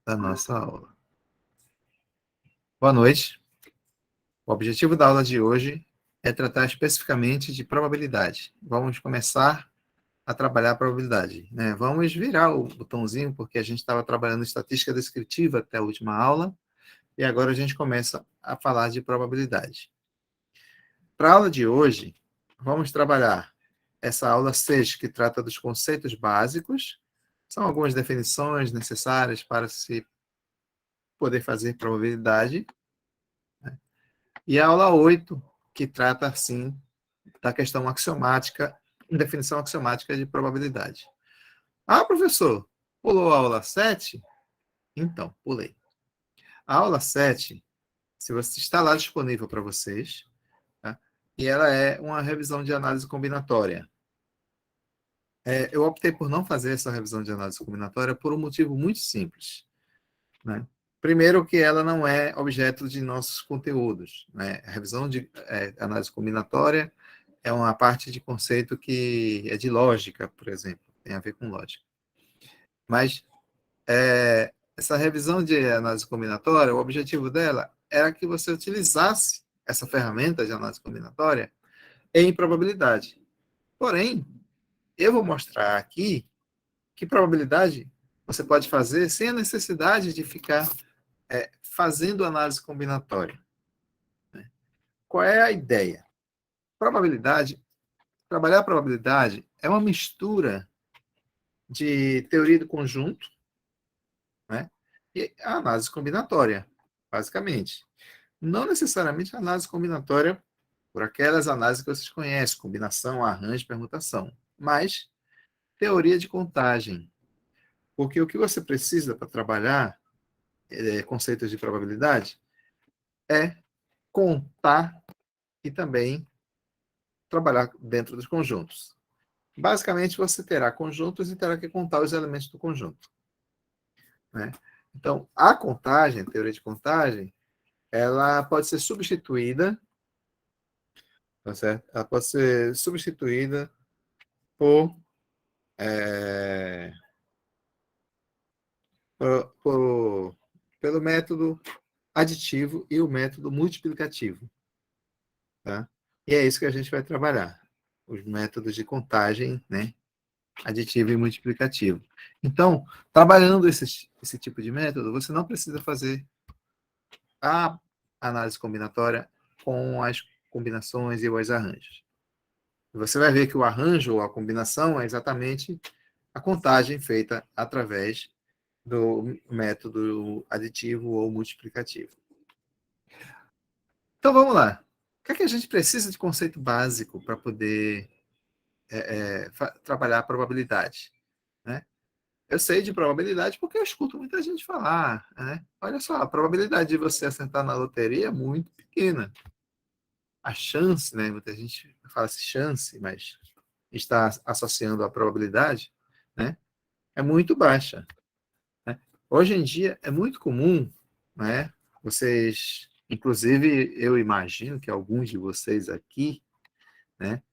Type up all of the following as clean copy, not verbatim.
da nossa aula. Boa noite. O objetivo da aula de hoje é tratar especificamente de probabilidade. Vamos começar a trabalhar a probabilidade, né? Vamos virar o botãozinho, porque a gente estava trabalhando estatística descritiva até a última aula, e agora a gente começa a falar de probabilidade. Para a aula de hoje, vamos trabalhar essa aula 6, que trata dos conceitos básicos. São algumas definições necessárias para se poder fazer probabilidade. E a aula 8, que trata, assim, da questão axiomática, definição axiomática de probabilidade. Ah, professor, pulou a aula 7? Então, pulei. A aula 7, se você está lá disponível para vocês, tá? E ela é uma revisão de análise combinatória. Eu optei por não fazer essa revisão de análise combinatória por um motivo muito simples, né? Primeiro, que ela não é objeto de nossos conteúdos, né? A revisão de análise combinatória é uma parte de conceito que é de lógica, por exemplo, tem a ver com lógica. Mas essa revisão de análise combinatória, o objetivo dela era que você utilizasse essa ferramenta de análise combinatória em probabilidade. Porém, eu vou mostrar aqui que probabilidade você pode fazer sem a necessidade de ficar fazendo análise combinatória. Né? Qual é a ideia? Probabilidade, trabalhar a probabilidade é uma mistura de teoria do conjunto, né, e a análise combinatória, basicamente. Não necessariamente a análise combinatória por aquelas análises que vocês conhecem, combinação, arranjo, permutação, mas teoria de contagem. Porque o que você precisa para trabalhar conceitos de probabilidade é contar e também trabalhar dentro dos conjuntos. Basicamente, você terá conjuntos e terá que contar os elementos do conjunto. Né? Então, a contagem, a teoria de contagem, ela pode ser substituída, tá certo? Ela pode ser substituída por, é, pelo método aditivo e o método multiplicativo. Tá? E é isso que a gente vai trabalhar, os métodos de contagem, né? Aditivo e multiplicativo. Então, trabalhando esse tipo de método, você não precisa fazer a análise combinatória com as combinações e os arranjos. Você vai ver que o arranjo ou a combinação é exatamente a contagem feita através do método aditivo ou multiplicativo. Então, vamos lá. O que é que a gente precisa de conceito básico para poder trabalhar a probabilidade? Né? Eu sei de probabilidade porque eu escuto muita gente falar. Né? Olha só, a probabilidade de você acertar na loteria é muito pequena. A chance, né? Muita gente fala assim, chance, mas está associando a probabilidade, né? É muito baixa. Né? Hoje em dia é muito comum, né? Vocês, inclusive, eu imagino que alguns de vocês aqui, né?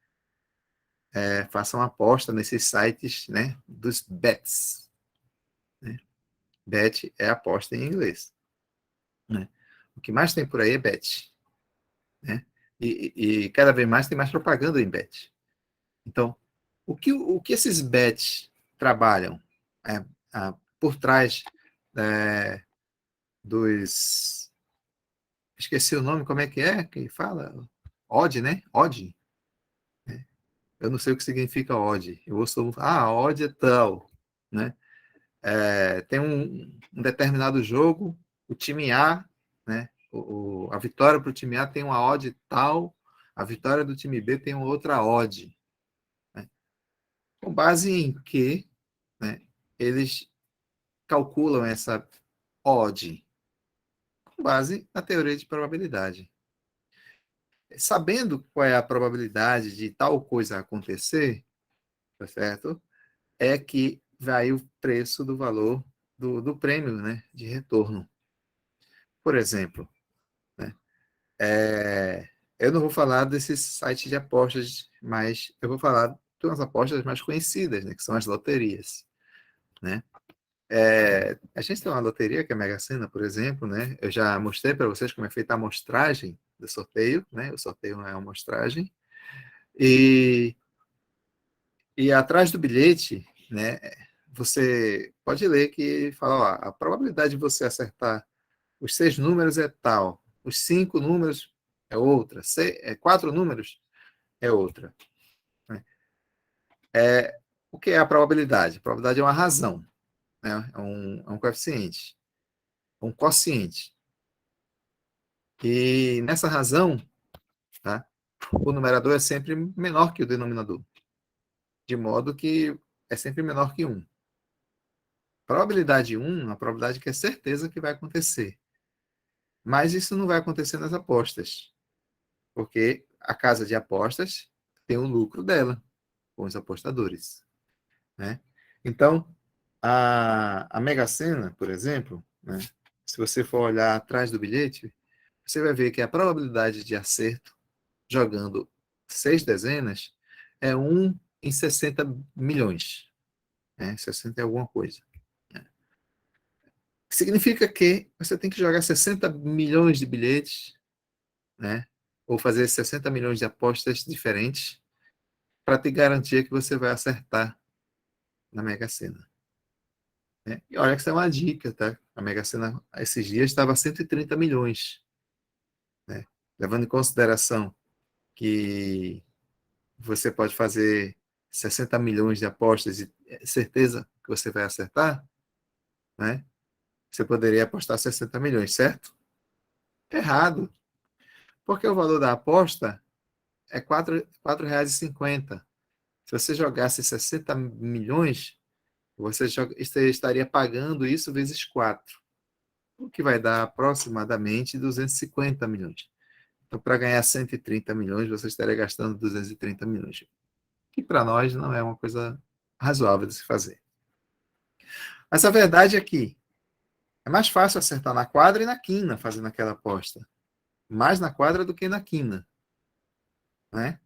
Façam aposta nesses sites, né? Dos bets. Né? Bet é aposta em inglês. Né? O que mais tem por aí é bet. Né? E cada vez mais tem mais propaganda em bet. Então, o que esses bets trabalham por trás dos... Esqueci o nome, como é que fala? Odd, né? Odd. Eu não sei o que significa odd. Eu ouço, odd é tal. Né? Tem um determinado jogo, o time A, né? A vitória para o time A tem uma odd tal, a vitória do time B tem uma outra odd. Né? Com base em que, né, eles calculam essa odd? Com base na teoria de probabilidade. Sabendo qual é a probabilidade de tal coisa acontecer, tá certo? É que vai o preço do valor do prêmio, né, de retorno. Por exemplo, né, eu não vou falar desses sites de apostas, mas eu vou falar de umas apostas mais conhecidas, né, que são as loterias. Né? A gente tem uma loteria, que é a Mega Sena, por exemplo, né? Eu já mostrei para vocês como é feita a amostragem do sorteio, né? O sorteio é uma amostragem. E, e atrás do bilhete, né? Você pode ler que fala, ó, a probabilidade de você acertar os 6 números é tal, os 5 números é outra, 4 números é outra, né? O que é a probabilidade? A probabilidade é uma razão, né? É um coeficiente, um quociente. E nessa razão, tá? O numerador é sempre menor que o denominador, de modo que é sempre menor que 1. Probabilidade 1, a probabilidade que é certeza que vai acontecer. Mas isso não vai acontecer nas apostas, porque a casa de apostas tem o lucro dela com os apostadores, né? Então, a Mega Sena, por exemplo, né? Se você for olhar atrás do bilhete, você vai ver que a probabilidade de acerto jogando 6 dezenas é 1 em 60 milhões, né? 60 é alguma coisa, né? Significa que você tem que jogar 60 milhões de bilhetes, né? Ou fazer 60 milhões de apostas diferentes para te garantir que você vai acertar na Mega Sena, né? E olha que isso é uma dica, tá? A Mega Sena, esses dias, estava a 130 milhões, né? Levando em consideração que você pode fazer 60 milhões de apostas e certeza que você vai acertar, né? Você poderia apostar 60 milhões, certo? Errado, porque o valor da aposta é R$ 4,50. Se você jogasse 60 milhões, você estaria pagando isso vezes 4, o que vai dar aproximadamente 250 milhões. Então, para ganhar 130 milhões, você estaria gastando 230 milhões, que para nós não é uma coisa razoável de se fazer. Mas a verdade é que é mais fácil acertar na quadra e na quina fazendo aquela aposta. Mais na quadra do que na quina, né?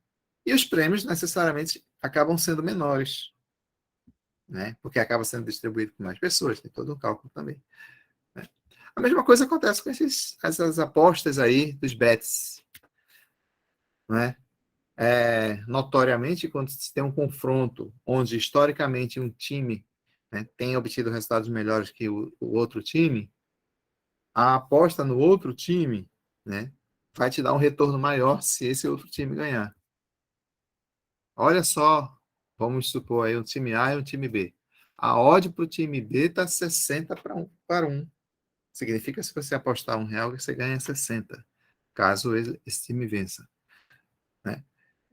E os prêmios necessariamente acabam sendo menores, né? Porque acaba sendo distribuído por mais pessoas, tem todo um cálculo também, né? A mesma coisa acontece com essas apostas aí dos bets, né? Notoriamente, quando se tem um confronto onde historicamente um time, né, tem obtido resultados melhores que o outro time, a aposta no outro time, né, vai te dar um retorno maior se esse outro time ganhar. Olha só, vamos supor aí um time A e um time B. A odd para o time B está 60 para 1. Significa que se você apostar R$ 1, você ganha 60, caso esse time vença, né?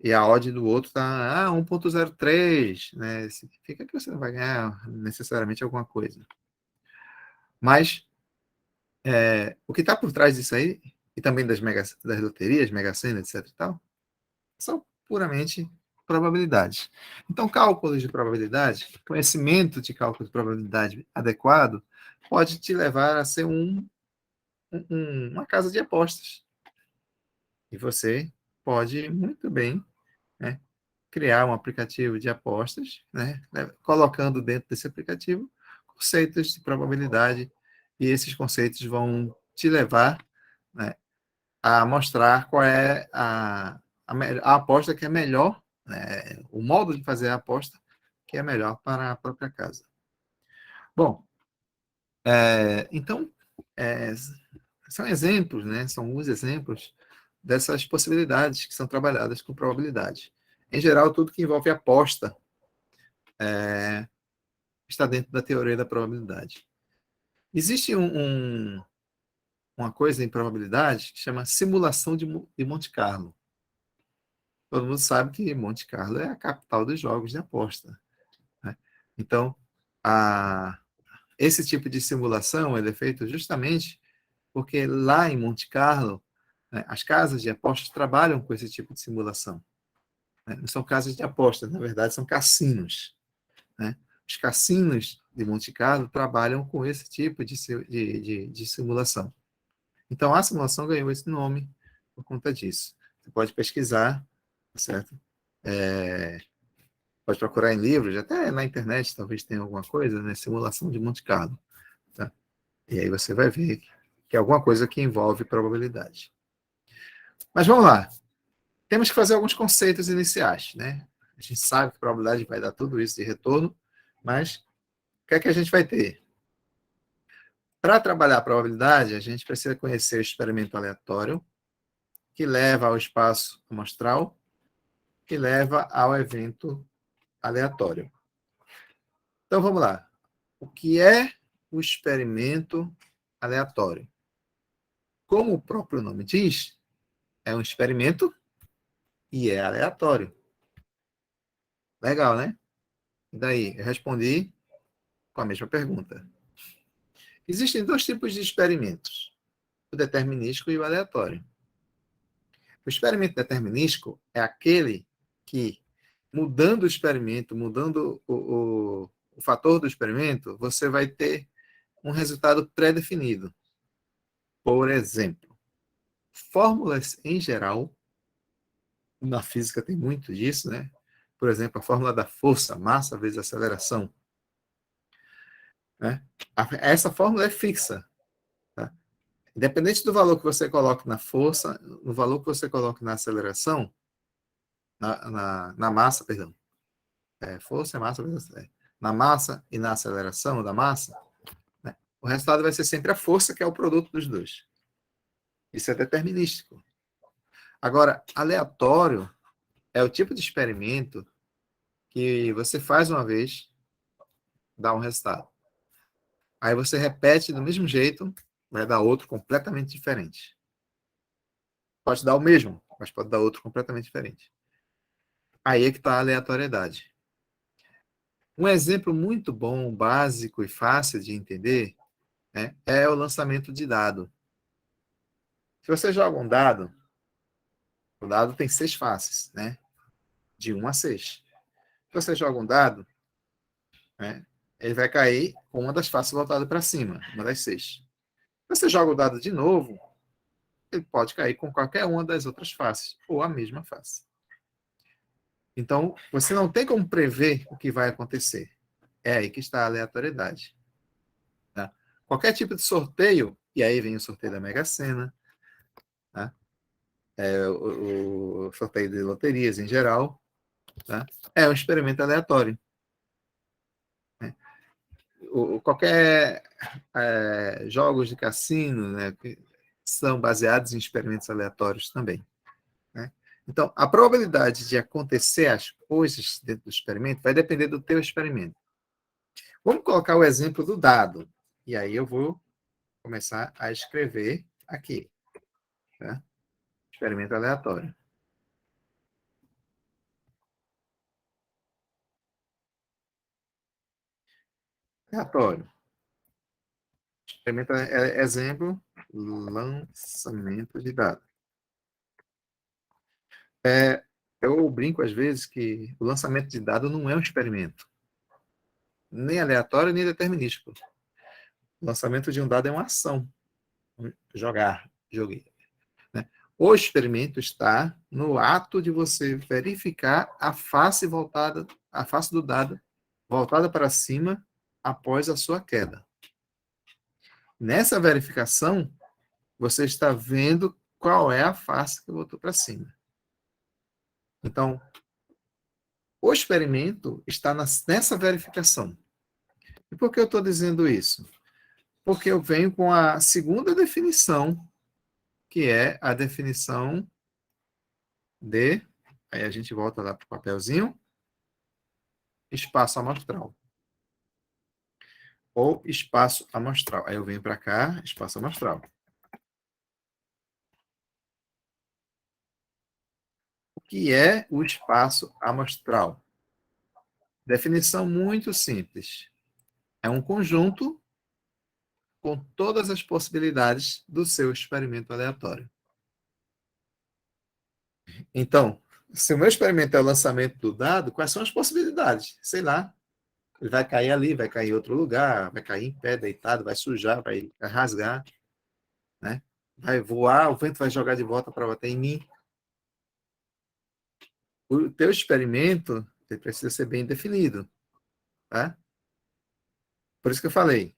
E a odd do outro está 1,03, né? Significa que você não vai ganhar necessariamente alguma coisa. Mas o que está por trás disso aí, e também das loterias, Mega Sena, etc. e tal, são puramente probabilidades. Então, cálculos de probabilidade, conhecimento de cálculo de probabilidade adequado, pode te levar a ser uma casa de apostas. E você pode muito bem, né, criar um aplicativo de apostas, né, colocando dentro desse aplicativo conceitos de probabilidade, e esses conceitos vão te levar, né, a mostrar qual é a aposta que é melhor, né, o modo de fazer a aposta que é melhor para a própria casa. Bom, então, é, são exemplos, né, são alguns exemplos dessas possibilidades que são trabalhadas com probabilidade. Em geral, tudo que envolve aposta está dentro da teoria da probabilidade. Existe uma coisa em probabilidade que chama simulação de Monte Carlo. Todo mundo sabe que Monte Carlo é a capital dos jogos de aposta, né? Então, esse tipo de simulação ele é feito justamente porque lá em Monte Carlo, né, as casas de apostas trabalham com esse tipo de simulação, né? Não são casas de apostas, na verdade, são cassinos, né? Os cassinos de Monte Carlo trabalham com esse tipo de simulação. Então, a simulação ganhou esse nome por conta disso. Você pode pesquisar, certo? Pode procurar em livros, até na internet talvez tenha alguma coisa, né? Simulação de Monte Carlo. Tá? E aí você vai ver que é alguma coisa que envolve probabilidade. Mas vamos lá. Temos que fazer alguns conceitos iniciais, né? A gente sabe que a probabilidade vai dar tudo isso de retorno, mas o que é que a gente vai ter? Para trabalhar a probabilidade, a gente precisa conhecer o experimento aleatório, que leva ao espaço amostral, que leva ao evento aleatório. Então vamos lá. O que é o experimento aleatório? Como o próprio nome diz, é um experimento e é aleatório. Legal, né? E daí, eu respondi com a mesma pergunta. Existem dois tipos de experimentos, o determinístico e o aleatório. O experimento determinístico é aquele que, mudando o experimento, mudando o fator do experimento, você vai ter um resultado pré-definido. Por exemplo, fórmulas em geral, na física tem muito disso, né? Por exemplo, a fórmula da força, massa vezes aceleração. Né? Essa fórmula é fixa. Tá? Independente do valor que você coloque na força, no valor que você coloque na aceleração, na massa, perdão. Força é massa vezes na massa e na aceleração da massa, né? O resultado vai ser sempre a força, que é o produto dos dois. Isso é determinístico. Agora, aleatório é o tipo de experimento que você faz uma vez, dá um resultado. Aí você repete do mesmo jeito, vai dar outro completamente diferente. Pode dar o mesmo, mas pode dar outro completamente diferente. Aí é que está a aleatoriedade. Um exemplo muito bom, básico e fácil de entender, né, é o lançamento de dado. Se você joga um dado, o dado tem 6 faces, né? De 1 a 6. Se você joga um dado, né, ele vai cair com uma das faces voltada para cima, uma das 6. Se você joga o dado de novo, ele pode cair com qualquer uma das outras faces, ou a mesma face. Então, você não tem como prever o que vai acontecer. É aí que está a aleatoriedade. Tá? Qualquer tipo de sorteio, e aí vem o sorteio da Mega Sena, tá? O sorteio de loterias em geral, tá? É um experimento aleatório. Né? Qualquer jogos de cassino, né, são baseados em experimentos aleatórios também. Né? Então, a probabilidade de acontecer as coisas dentro do experimento vai depender do teu experimento. Vamos colocar o exemplo do dado. E aí eu vou começar a escrever aqui. Tá? Experimento aleatório. Aleatório. Experimento exemplo, lançamento de dados. Eu brinco às vezes que o lançamento de dados não é um experimento. Nem aleatório, nem determinístico. O lançamento de um dado é uma ação. Joguei. Né? O experimento está no ato de você verificar a face do dado voltada para cima após a sua queda. Nessa verificação, você está vendo qual é a face que voltou para cima. Então, o experimento está nessa verificação. E por que eu estou dizendo isso? Porque eu venho com a segunda definição, que é a definição de. Aí a gente volta lá para o papelzinho. Espaço amostral. Ou espaço amostral. Aí eu venho para cá, espaço amostral. O que é o espaço amostral? Definição muito simples. É um conjunto com todas as possibilidades do seu experimento aleatório. Então, se o meu experimento é o lançamento do dado, quais são as possibilidades? Sei lá. Ele vai cair ali, vai cair em outro lugar, vai cair em pé, deitado, vai sujar, vai rasgar, né? Vai voar, o vento vai jogar de volta para bater em mim. O teu experimento Ele precisa ser bem definido, tá? Por isso que eu falei,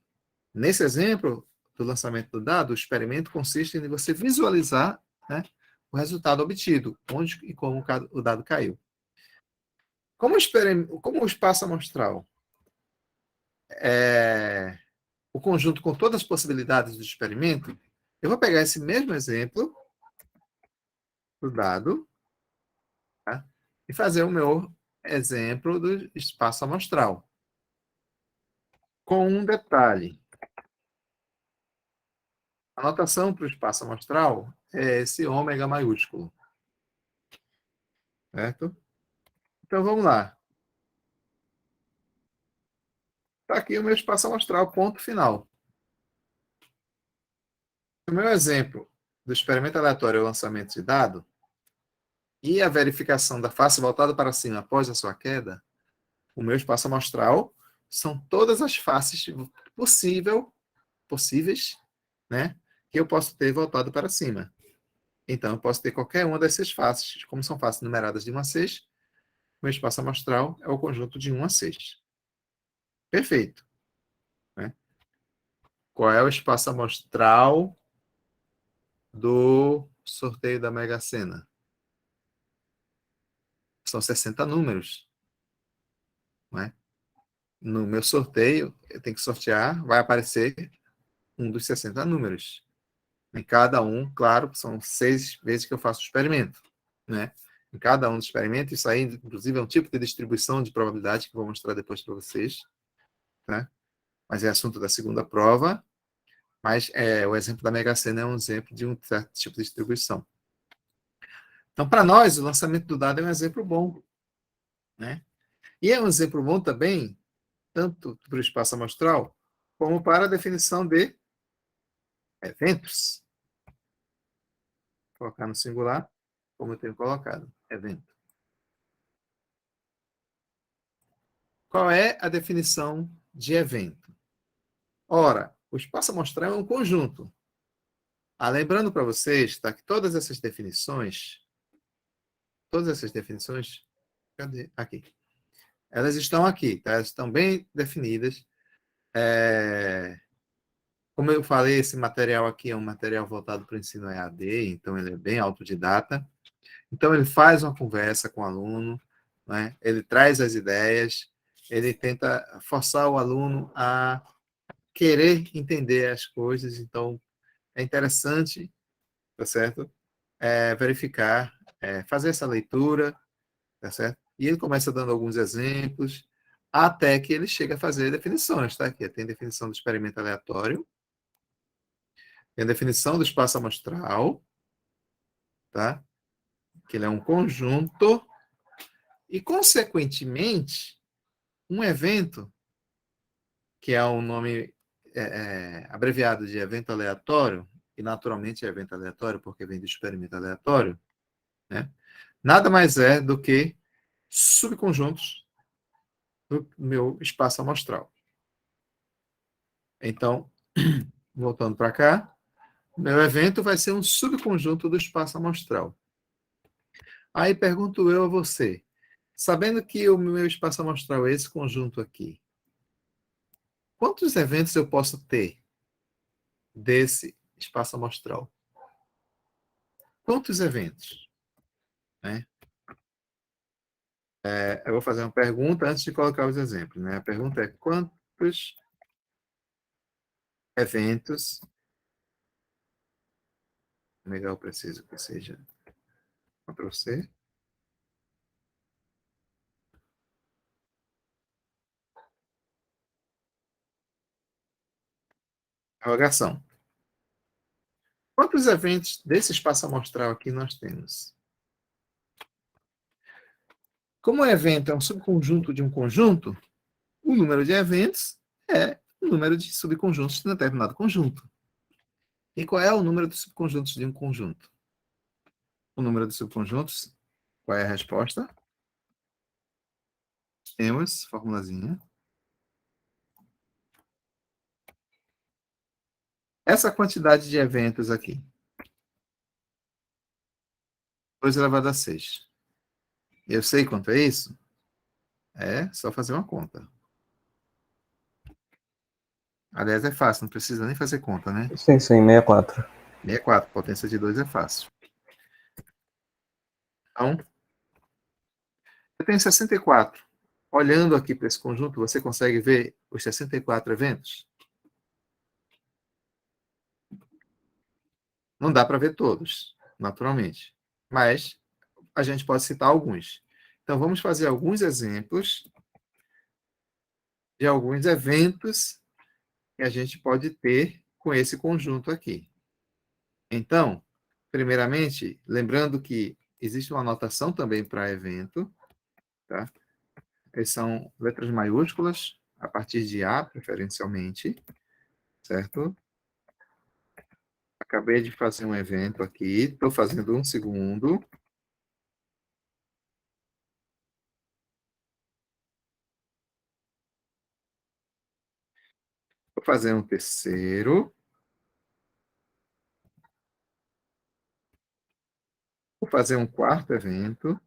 nesse exemplo do lançamento do dado, o experimento consiste em você visualizar, né, o resultado obtido, onde e como o dado caiu. Como o espaço amostral é o conjunto com todas as possibilidades do experimento, eu vou pegar esse mesmo exemplo do dado, tá, e fazer o meu exemplo do espaço amostral. Com um detalhe. A notação para o espaço amostral é esse ômega maiúsculo. Certo? Então, vamos lá. Está aqui o meu espaço amostral, ponto final. O meu exemplo do experimento aleatório é o lançamento de dado e a verificação da face voltada para cima após a sua queda, o meu espaço amostral são todas as faces possíveis, né, que eu posso ter voltado para cima. Então, eu posso ter qualquer uma dessas faces, como são faces numeradas de 1 a 6, meu espaço amostral é o conjunto de 1 a 6. Perfeito. Né? Qual é o espaço amostral do sorteio da Mega Sena? São 60 números. Né? No meu sorteio, eu tenho que sortear, vai aparecer um dos 60 números. Em cada um, claro, são 6 vezes que eu faço o experimento. Né? Em cada um dos experimentos, isso aí, inclusive, é um tipo de distribuição de probabilidade que eu vou mostrar depois para vocês. Tá? Mas é assunto da segunda prova. Mas o exemplo da Mega Sena é um exemplo de um certo tipo de distribuição. Então, para nós, o lançamento do dado é um exemplo bom. Né? E é um exemplo bom também, tanto para o espaço amostral, como para a definição de eventos. Vou colocar no singular, como eu tenho colocado, evento. Qual é a definição de evento? Ora, o espaço amostral é um conjunto. Lembrando para vocês, tá, que todas essas definições, cadê? Aqui. Elas estão aqui, tá? Elas estão bem definidas. Como eu falei, esse material aqui é um material voltado para o ensino EAD, então ele é bem autodidata. Então ele faz uma conversa com o aluno, né? Ele traz as ideias, ele tenta forçar o aluno a querer entender as coisas. Então é interessante, tá certo? Verificar, fazer essa leitura, tá certo? E ele começa dando alguns exemplos, até que ele chega a fazer definições, tá? Aqui tem definição do experimento aleatório, tem a definição do espaço amostral, tá? Que ele é um conjunto, e, consequentemente, um evento, que é um nome abreviado de evento aleatório, e naturalmente é evento aleatório porque vem do experimento aleatório, né? Nada mais é do que subconjuntos do meu espaço amostral. Então, voltando para cá, meu evento vai ser um subconjunto do espaço amostral. Aí pergunto eu a você, sabendo que o meu espaço amostral é esse conjunto aqui, quantos eventos eu posso ter desse espaço amostral? Quantos eventos? Né? Eu vou fazer uma pergunta antes de colocar os exemplos. Né? A pergunta é: quantos eventos? Melhor eu preciso que seja Ctrl+C. Interrogação. Quantos eventos desse espaço amostral aqui nós temos? Como o evento é um subconjunto de um conjunto, o número de eventos é o número de subconjuntos de um determinado conjunto. E qual é o número de subconjuntos de um conjunto? O número de subconjuntos, qual é a resposta? Temos, formulazinha. Essa quantidade de eventos aqui. 2 elevado a 6. Eu sei quanto é isso? É só fazer uma conta. Aliás, é fácil, não precisa nem fazer conta, né? Sim, 64. 64, potência de 2 é fácil. Então, eu tenho 64. Olhando aqui para esse conjunto, você consegue ver os 64 eventos? Não dá para ver todos, naturalmente. Mas a gente pode citar alguns. Então, vamos fazer alguns exemplos de alguns eventos que a gente pode ter com esse conjunto aqui. Então, primeiramente, lembrando que existe uma anotação também para evento, tá? Essas são letras maiúsculas, a partir de A, preferencialmente, certo? Acabei de fazer um evento aqui, estou fazendo um segundo. Vou fazer um terceiro. Vou fazer um quarto evento.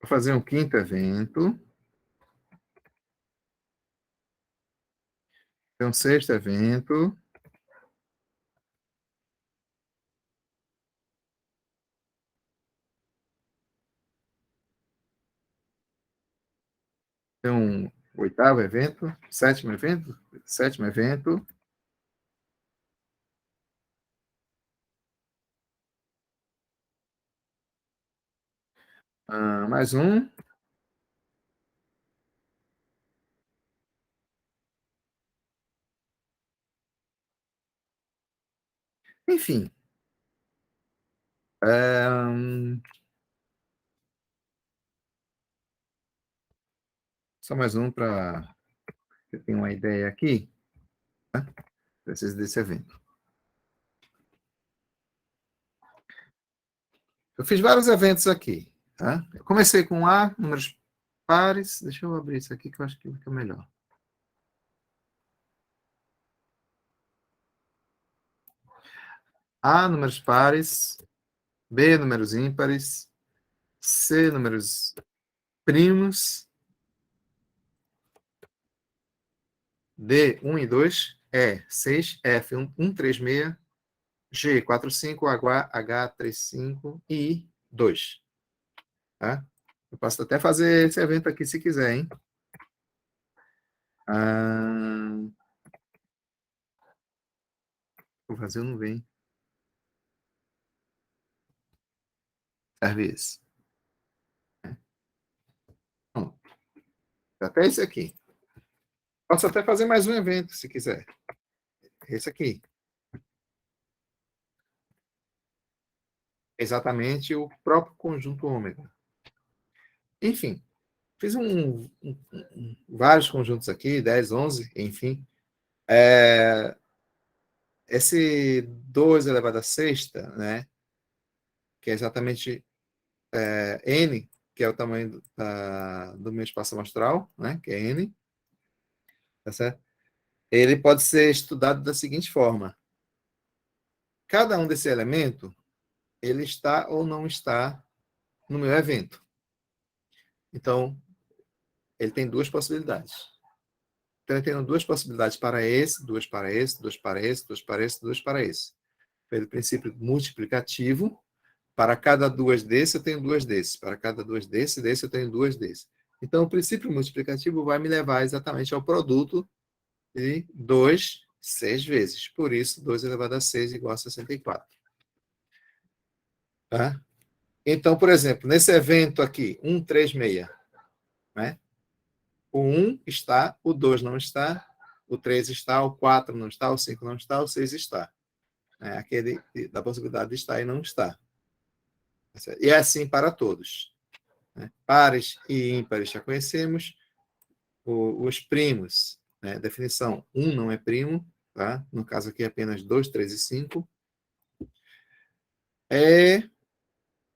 Vou fazer um quinto evento. Um sexto evento. Um oitavo evento. Sétimo evento. Sétimo evento. Mais um. Enfim. Só mais um para eu ter uma ideia aqui. Tá? Preciso desse evento. Eu fiz vários eventos aqui. Tá? Eu comecei com A, números pares. Deixa eu abrir isso aqui que eu acho que fica melhor. A, números pares. B, números ímpares. C, números primos. D, 1 e 2. E, 6. F, 1, 3, 6. G, 4, 5. H, 3, 5. I, 2. Tá? Eu posso até fazer esse evento aqui se quiser, hein? O vazio não vem. Serve esse. Pronto. Até esse aqui. Posso até fazer mais um evento, se quiser. Esse aqui. Exatamente o próprio conjunto ômega. Enfim, fiz vários conjuntos aqui, 10, 11, enfim. Esse 2 elevado à sexta, né, que é exatamente n, que é o tamanho do meu espaço amostral, né, que é n, tá certo? Ele pode ser estudado da seguinte forma. Cada um desse elemento, ele está ou não está no meu evento. Então, ele tem duas possibilidades. Então, eu tenho duas possibilidades para esse, duas para esse, duas para esse, duas para esse, duas para esse. Pelo princípio multiplicativo, para cada duas desses, eu tenho duas desses. Para cada duas desse, eu tenho duas desses. Então, o princípio multiplicativo vai me levar exatamente ao produto de 2, 6 vezes. Por isso, 2 elevado a 6 igual a 64. Tá? Então, por exemplo, nesse evento aqui, 1, 3, 6, né? O 1 está, o 2 não está, o 3 está, o 4 não está, o 5 não está, o 6 está. É aquele da possibilidade de estar e não estar. E é assim para todos. Né? Pares e ímpares já conhecemos. Os primos, né? Definição, 1 não é primo, tá? No caso aqui apenas 2, 3 e 5.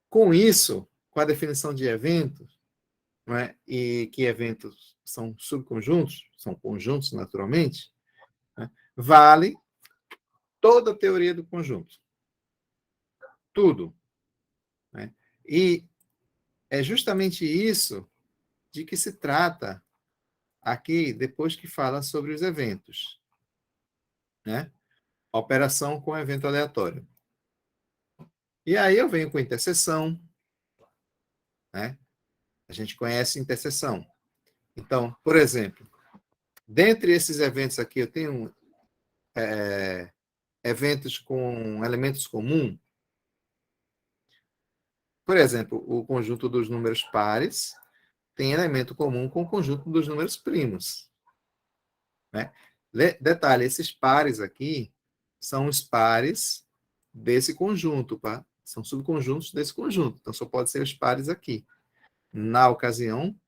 Com isso, com a definição de eventos, não é? E que eventos são subconjuntos, são conjuntos naturalmente, né? Vale toda a teoria do conjunto. Tudo. E é justamente isso de que se trata aqui, depois que fala sobre os eventos, né? Operação com evento aleatório. E aí eu venho com interseção, né? A gente conhece interseção. Então, por exemplo, dentre esses eventos aqui, eu tenho eventos com elementos comuns. Por exemplo, o conjunto dos números pares tem elemento comum com o conjunto dos números primos. Né? Detalhe, esses pares aqui são os pares desse conjunto, tá? São subconjuntos desse conjunto. Então, só pode ser os pares aqui. Na ocasião,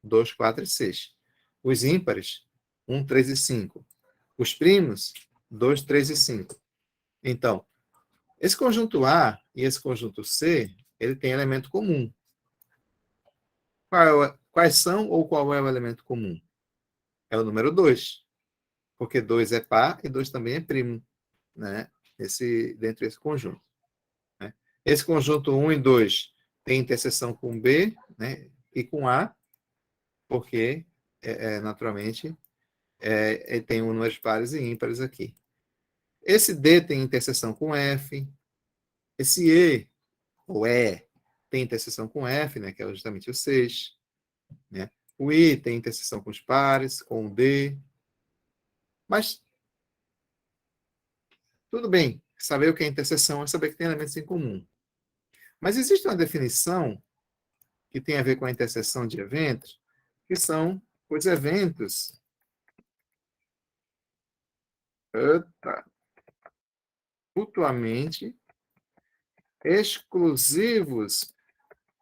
2, 4 e 6. Os ímpares, 1, 3 e 5. Os primos, 2, 3 e 5. Então, esse conjunto A e esse conjunto C, ele tem elemento comum. Quais são ou qual é o elemento comum? É o número 2, porque 2 é par e 2 também é primo, né? Dentro desse conjunto. Né? Esse conjunto 1 e 2 tem interseção com B, né? E com A, porque, naturalmente, tem números pares e ímpares aqui. Esse D tem interseção com F. Esse E, ou E, tem interseção com F, né? Que é justamente o 6. Né? O I tem interseção com os pares, com o D. Mas, tudo bem, saber o que é interseção é saber que tem elementos em comum. Mas existe uma definição que tem a ver com a interseção de eventos, que são os eventos mutuamente exclusivos.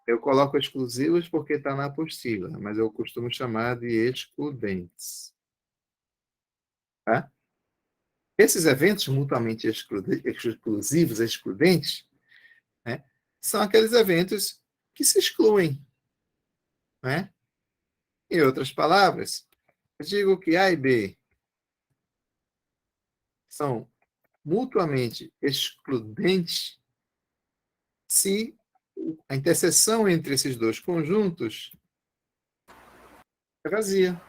Eu coloco exclusivos porque está na apostila, mas eu costumo chamar de excludentes. Tá? Esses eventos mutuamente exclusivos, excludentes, né, são aqueles eventos que se excluem. Né? Em outras palavras, eu digo que A e B são mutuamente excludentes se a interseção entre esses dois conjuntos é vazia.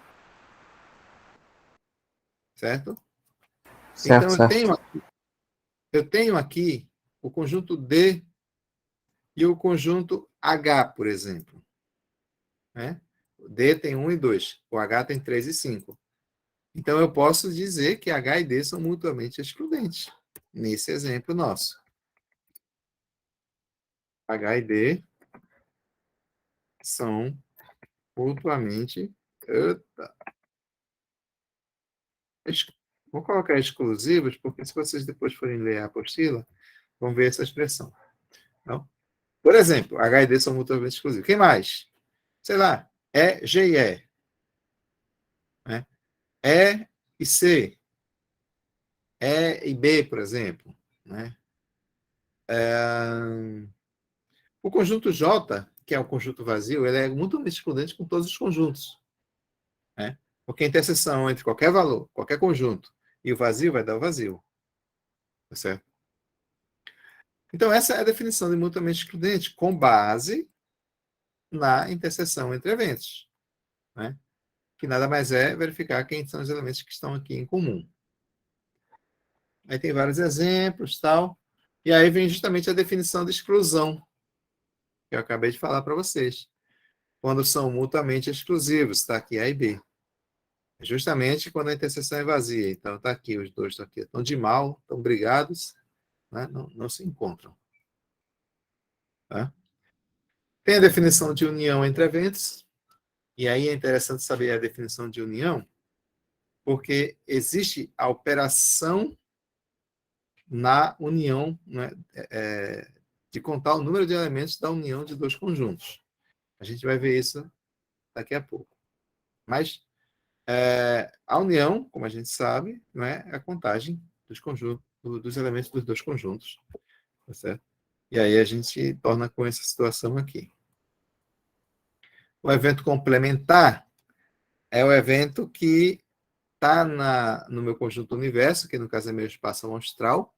Certo? Certo, Então, certo. eu tenho aqui o conjunto D e o conjunto H, por exemplo. Né? O D tem 1 e 2, o H tem 3 e 5. Então, eu posso dizer que H e D são mutuamente excludentes, nesse exemplo nosso. H e D são mutuamente. Vou colocar exclusivos, porque se vocês depois forem ler a apostila, vão ver essa expressão. Então, por exemplo, H e D são mutuamente exclusivos. Quem mais? Sei lá, E, G e E. Né? E e C. E e B, por exemplo. Né? O conjunto J, que é o conjunto vazio, ele é mutuamente excludente com todos os conjuntos. Né? Porque a interseção entre qualquer valor, qualquer conjunto, e o vazio vai dar o vazio. Tá certo? Então, essa é a definição de mutuamente excludente, com base na interseção entre eventos. Né? Que nada mais é verificar quem são os elementos que estão aqui em comum. Aí tem vários exemplos, tal. E aí vem justamente a definição de exclusão, que eu acabei de falar para vocês. Quando são mutuamente exclusivos, está aqui A e B. Justamente quando a interseção é vazia. Então, está aqui, os dois estão aqui. Estão de mal, estão brigados, né? Não se encontram. Tá? Tem a definição de união entre eventos. E aí é interessante saber a definição de união, porque existe a operação na união, né, de contar o número de elementos da união de dois conjuntos. A gente vai ver isso daqui a pouco. Mas a união, como a gente sabe, não é a contagem dos conjuntos, dos elementos dos dois conjuntos. Tá certo? E aí a gente torna com essa situação aqui. O evento complementar é o evento que está no meu conjunto universo, que no caso é meu espaço amostral,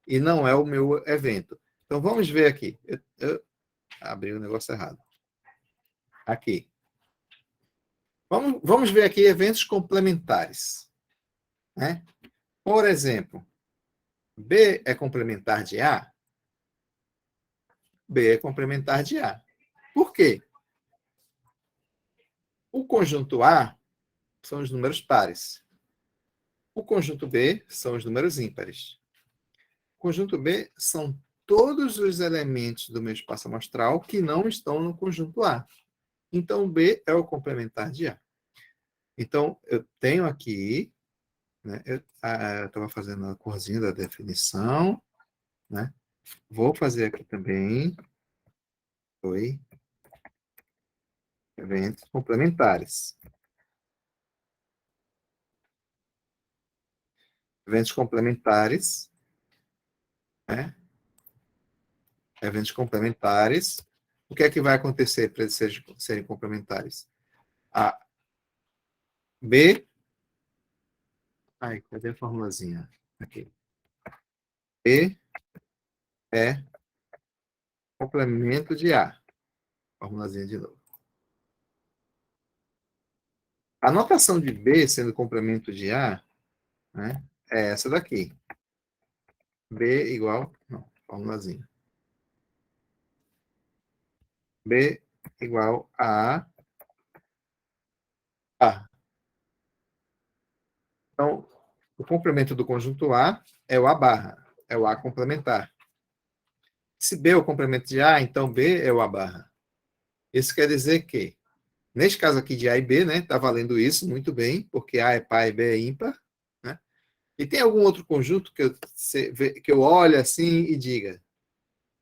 e não é o meu evento. Então vamos ver aqui. Abri o negócio errado. Aqui. Vamos ver aqui eventos complementares. Né? Por exemplo, B é complementar de A? B é complementar de A. Por quê? O conjunto A são os números pares. O conjunto B são os números ímpares. O conjunto B são todos os elementos do meu espaço amostral que não estão no conjunto A. Então, B é o complementar de A. Então, eu tenho aqui, né, eu estava fazendo a corzinha da definição, né? Vou fazer aqui também, foi, eventos complementares. Eventos complementares, né? Eventos complementares. O que é que vai acontecer para eles serem complementares? A B. Ai, cadê a formulazinha? Aqui. B é complemento de A. Formulazinha de novo. A notação de B sendo complemento de A, né, é essa daqui. B igual. Não, formulazinha. B igual a A. Então, o complemento do conjunto A é o A barra, é o A complementar. Se B é o complemento de A, então B é o A barra. Isso quer dizer que, neste caso aqui de A e B, né, está valendo isso muito bem, porque A é par e B é ímpar. Né? E tem algum outro conjunto que eu olhe assim e diga,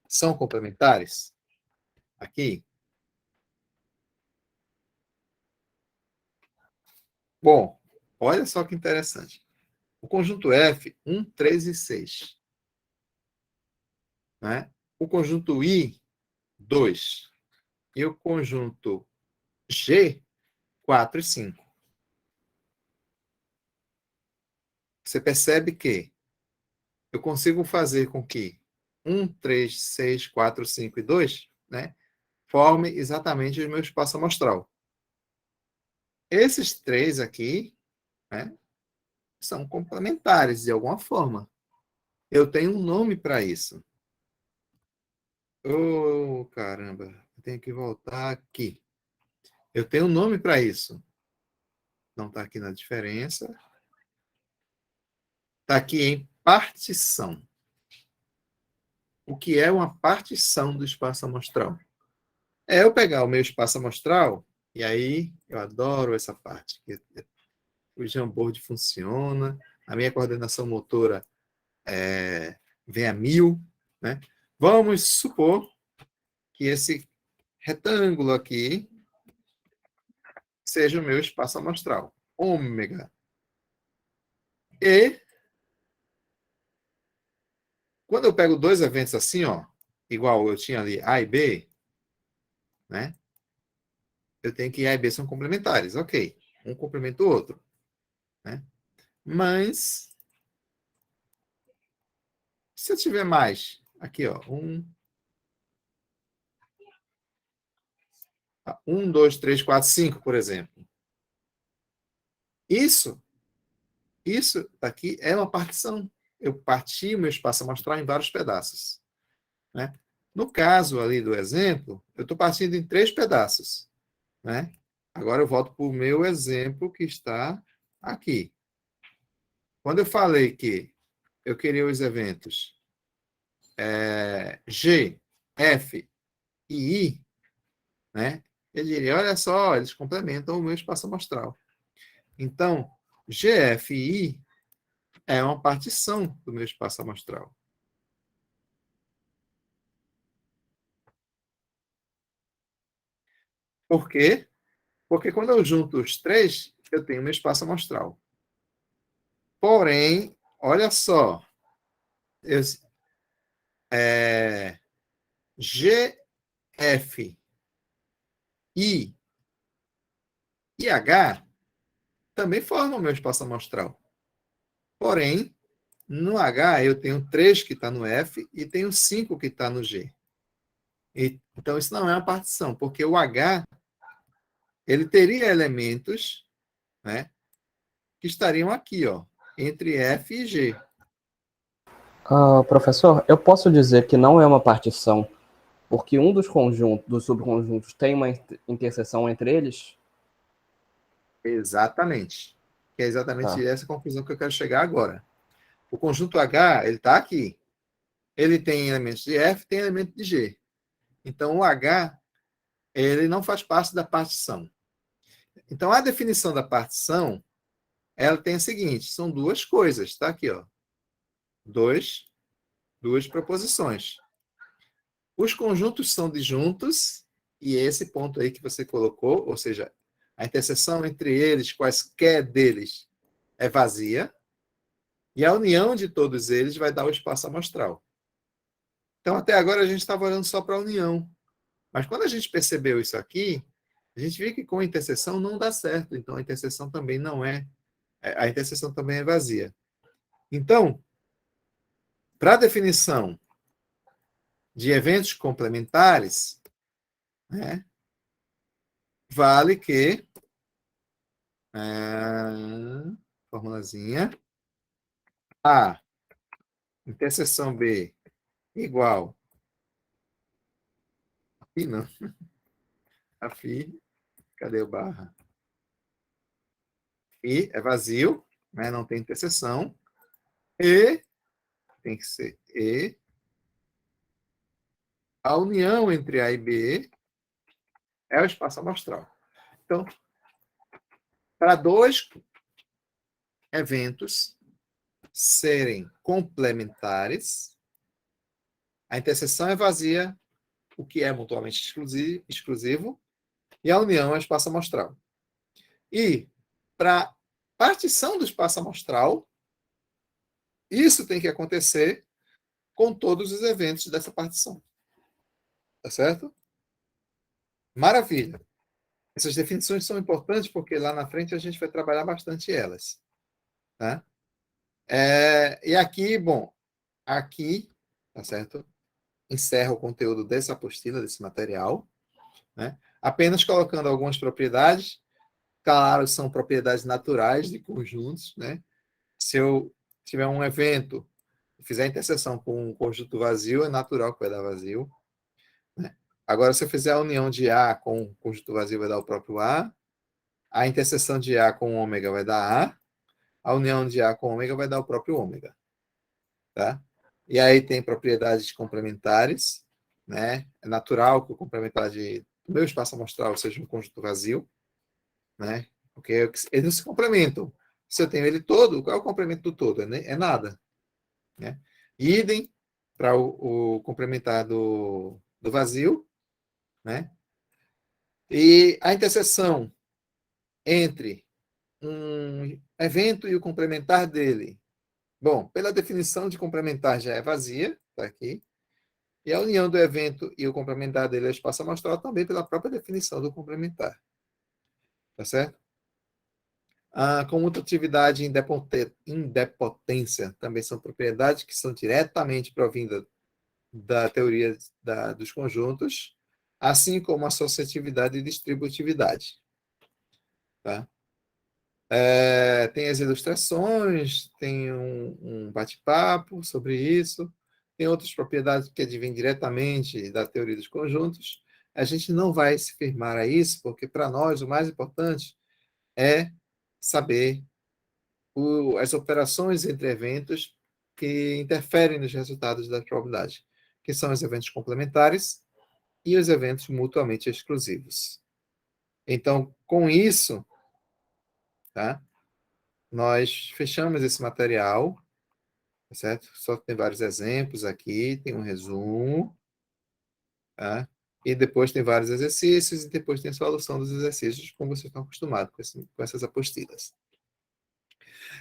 são complementares? Aqui? Bom, olha só que interessante. O conjunto F, 1, 3 e 6. Né? O conjunto I, 2. E o conjunto G, 4 e 5. Você percebe que eu consigo fazer com que 1, 3, 6, 4, 5 e 2, né, forme exatamente o meu espaço amostral. Esses três aqui, né, são complementares de alguma forma. Eu tenho um nome para isso. Oh, caramba, eu tenho que voltar aqui. Eu tenho um nome para isso. Não está aqui na diferença. Está aqui em partição. O que é uma partição do espaço amostral? É eu pegar o meu espaço amostral, e aí eu adoro essa parte. O Jamboard funciona, a minha coordenação motora vem a 1000. Né? Vamos supor que esse retângulo aqui seja o meu espaço amostral, ômega. E quando eu pego dois eventos assim, ó, igual eu tinha ali A e B, né? Eu tenho que A e B são complementares, ok. Um complementa o outro. Né? Mas, se eu tiver mais, aqui, ó, 2, 3, 4, 5, por exemplo. Isso aqui é uma partição. Eu parti o meu espaço amostral em vários pedaços. Né? No caso ali do exemplo, eu estou partindo em 3 pedaços. Né? Agora eu volto para o meu exemplo que está aqui. Quando eu falei que eu queria os eventos G, F e I, né? Eu diria, olha só, eles complementam o meu espaço amostral. Então, GFI é uma partição do meu espaço amostral. Por quê? Porque quando eu junto os três, eu tenho meu espaço amostral. Porém, olha só, eu, GF, I e H também formam o meu espaço amostral. Porém, no H eu tenho 3 que está no F e tenho 5 que está no G. Então, isso não é uma partição, porque o H ele teria elementos, né, que estariam aqui, ó, entre F e G. Professor, eu posso dizer que não é uma partição, porque um dos conjuntos, dos subconjuntos tem uma interseção entre eles? Exatamente. Que é Tá. exatamente essa conclusão que eu quero chegar agora. O conjunto H, ele está aqui. Ele tem elementos de F, tem elemento de G. Então, o H, ele não faz parte da partição. Então, a definição da partição, ela tem a seguinte, são duas coisas, está aqui, ó. Duas proposições. Os conjuntos são disjuntos, e esse ponto aí que você colocou, ou seja, a interseção entre eles, quaisquer deles, é vazia, e a união de todos eles vai dar o espaço amostral. Então, até agora, a gente estava olhando só para a união. Mas quando a gente percebeu isso aqui, a gente viu que com a interseção não dá certo. Então, a interseção também não é. A interseção também é vazia. Então, para a definição de eventos complementares, né, vale que. Formulazinha. A interseção B igual. Aqui não. A φ. Cadê o barra? Φ é vazio, né, não tem interseção. E tem que ser E. A união entre A e B é o espaço amostral. Então, para dois eventos serem complementares, a interseção é vazia, o que é mutuamente exclusivo, e a união é o espaço amostral. E para partição do espaço amostral, isso tem que acontecer com todos os eventos dessa partição. Tá certo? Maravilha. Essas definições são importantes porque lá na frente a gente vai trabalhar bastante elas. Tá? E aqui, bom, aqui, tá certo? Encerra o conteúdo dessa apostila, desse material, né? Apenas colocando algumas propriedades. Claro, são propriedades naturais de conjuntos, né? Se eu tiver um evento e fizer interseção com um conjunto vazio, é natural que vai dar vazio, né? Agora, se eu fizer a união de A com um conjunto vazio, vai dar o próprio A. A interseção de A com ômega vai dar A. A união de A com ômega vai dar o próprio ômega. Tá? E aí tem propriedades complementares, né? É natural que o complementar do meu espaço amostral seja um conjunto vazio, né? Porque eles não se complementam. Se eu tenho ele todo, qual é o complemento do todo? É nada, né? Idem para o complementar do vazio, né? E a interseção entre um evento e o complementar dele. Bom, pela definição de complementar já é vazia, está aqui. E a união do evento e o complementar dele ao espaço amostral também pela própria definição do complementar. Tá certo? A comutatividade e indepotência também são propriedades que são diretamente provindas da teoria dos conjuntos, assim como associatividade e distributividade. Tá? Tem as ilustrações, tem um bate-papo sobre isso, tem outras propriedades que advêm diretamente da teoria dos conjuntos. A gente não vai se firmar a isso, porque para nós o mais importante é saber as operações entre eventos que interferem nos resultados da probabilidade, que são os eventos complementares e os eventos mutuamente exclusivos. Então, com isso, tá? Nós fechamos esse material, tá certo? Só tem vários exemplos aqui, tem um resumo, tá? E depois tem vários exercícios, e depois tem a solução dos exercícios, como vocês estão acostumados com essas apostilas.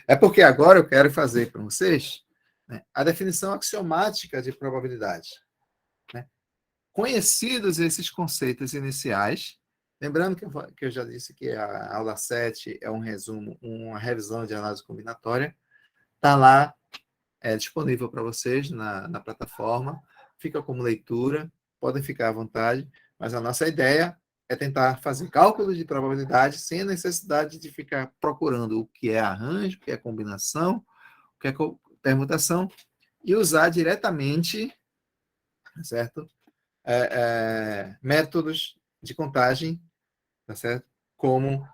É porque agora eu quero fazer para vocês, né, a definição axiomática de probabilidade. Né? Conhecidos esses conceitos iniciais, lembrando que eu já disse que a aula 7 é um resumo, uma revisão de análise combinatória, está lá disponível para vocês na plataforma, fica como leitura, podem ficar à vontade, mas a nossa ideia é tentar fazer cálculos de probabilidade sem a necessidade de ficar procurando o que é arranjo, o que é combinação, o que é permutação, e usar diretamente, certo? Métodos de contagem, tá certo? Como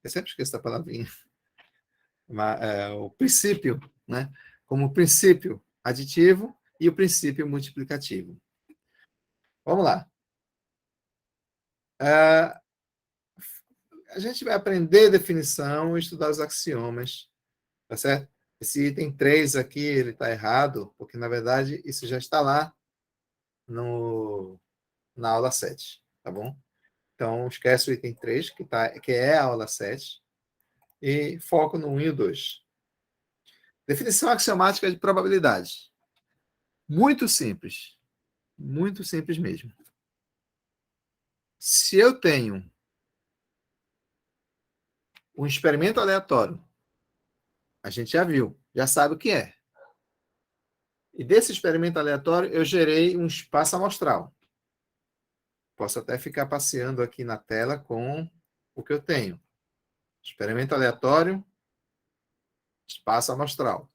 eu sempre esqueço da palavrinha, o princípio, né? Como o princípio aditivo e o princípio multiplicativo. Vamos lá. A gente vai aprender definição e estudar os axiomas, tá certo? Esse item 3 aqui, ele está errado, porque, na verdade, isso já está lá na aula 7, tá bom? Então, esquece o item 3, que é a aula 7, e foco no 1 e o 2. Definição axiomática de probabilidade. Muito simples mesmo. Se eu tenho um experimento aleatório, a gente já viu, já sabe o que é. E desse experimento aleatório, eu gerei um espaço amostral. Posso até ficar passeando aqui na tela com o que eu tenho. Experimento aleatório, espaço amostral.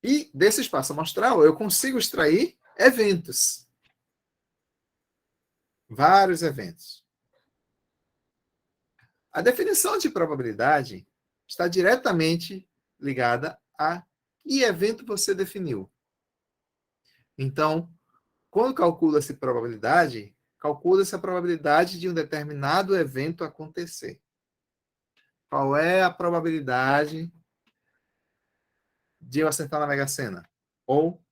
E desse espaço amostral, eu consigo extrair eventos. Vários eventos. A definição de probabilidade está diretamente ligada a que evento você definiu. Então, quando calcula-se probabilidade, calcula-se a probabilidade de um determinado evento acontecer. Qual é a probabilidade de eu acertar na Mega Sena? Ou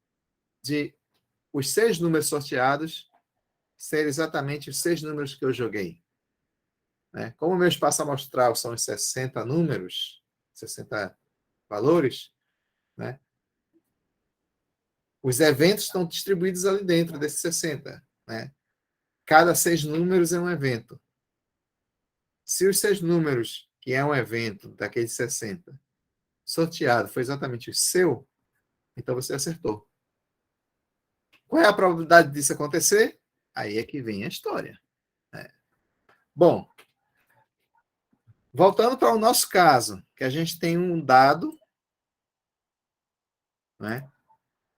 de os 6 números sorteados ser exatamente os 6 números que eu joguei? Né? Como o meu espaço amostral são os 60 números, 60 valores, né? Os eventos estão distribuídos ali dentro desses 60. Né? Cada 6 números é um evento. Se os 6 números, que é um evento daqueles 60, sorteado foi exatamente o seu, então você acertou. Qual é a probabilidade disso acontecer? Aí é que vem a história. Né? Bom, voltando para o nosso caso, que a gente tem um dado, né?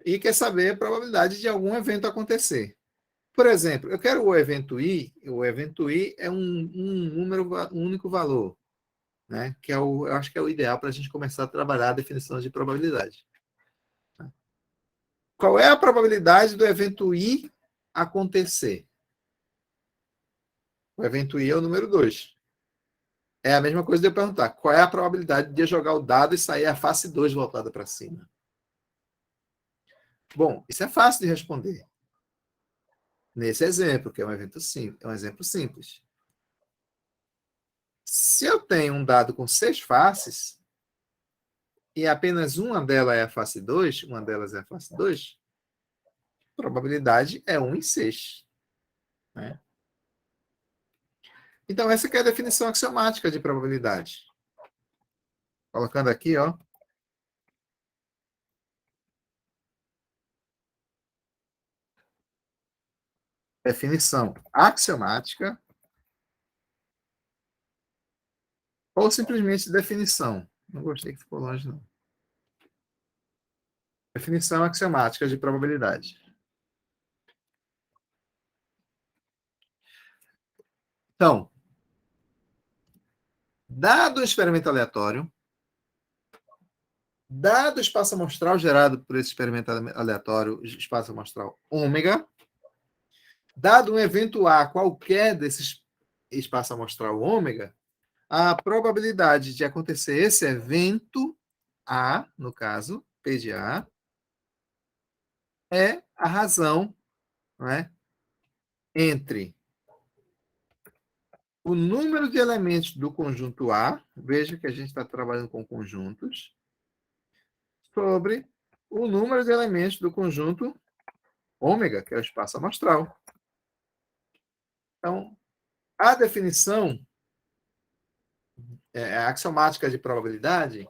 E quer saber a probabilidade de algum evento acontecer. Por exemplo, eu quero o evento I é um único valor, né? Que eu acho que é o ideal para a gente começar a trabalhar a definição de probabilidade. Qual é a probabilidade do evento I acontecer? O evento I é o número 2. É a mesma coisa de eu perguntar qual é a probabilidade de eu jogar o dado e sair a face 2 voltada para cima. Bom, isso é fácil de responder. Nesse exemplo, que é um evento simples, é um exemplo simples. Se eu tenho um dado com 6 faces, e apenas uma delas é a face 2, a probabilidade é 1 em 6. Né? Então, essa aqui é a definição axiomática de probabilidade. Colocando aqui, ó. Definição axiomática ou simplesmente definição. Não gostei que ficou longe, não. Definição axiomática de probabilidade. Então, dado o experimento aleatório, dado o espaço amostral gerado por esse experimento aleatório, espaço amostral ômega, dado um evento A qualquer desse espaço amostral ômega, a probabilidade de acontecer esse evento A, no caso, P de A, é a razão, né, entre o número de elementos do conjunto A, veja que a gente está trabalhando com conjuntos, sobre o número de elementos do conjunto ômega, que é o espaço amostral. Então, a definição axiomática de probabilidade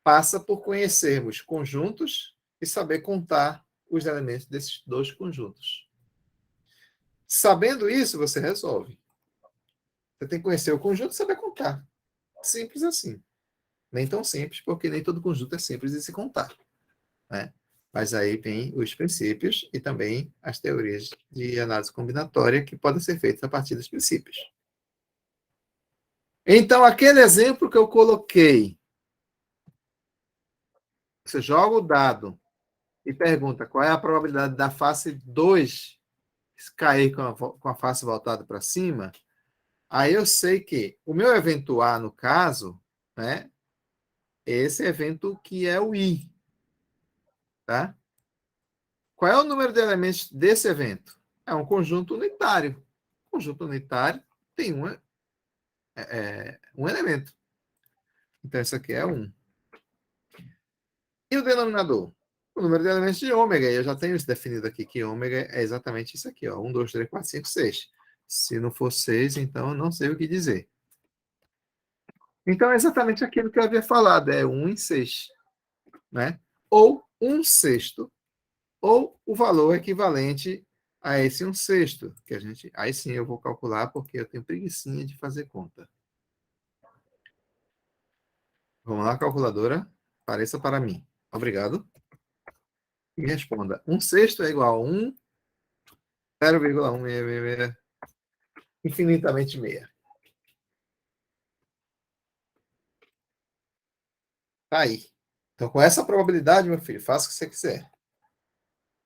passa por conhecermos conjuntos e saber contar os elementos desses dois conjuntos. Sabendo isso, você resolve. Você tem que conhecer o conjunto e saber contar. Simples assim. Nem tão simples, porque nem todo conjunto é simples de se contar, né? Mas aí vem os princípios e também as teorias de análise combinatória que podem ser feitas a partir dos princípios. Então, aquele exemplo que eu coloquei, você joga o dado e pergunta qual é a probabilidade da face 2 cair com a face voltada para cima, aí eu sei que o meu evento A, no caso, né, esse evento que é o I, tá? Qual é o número de elementos desse evento? É um conjunto unitário. O conjunto unitário tem um elemento. Então, isso aqui é 1. E o denominador? O número de elementos de ômega. E eu já tenho isso definido aqui, que ômega é exatamente isso aqui, ó. 1, 2, 3, 4, 5, 6. Se não for 6, então eu não sei o que dizer. Então, é exatamente aquilo que eu havia falado. É 1 em 6. Né? Ou 1 sexto, ou o valor equivalente a esse 1 sexto. Que a gente, aí sim eu vou calcular, porque eu tenho preguicinha de fazer conta. Vamos lá, calculadora. Apareça para mim. Obrigado. E responda. 1 sexto é igual a 1, 0,166, infinitamente meia. Tá aí. Então, com essa probabilidade, meu filho, faça o que você quiser.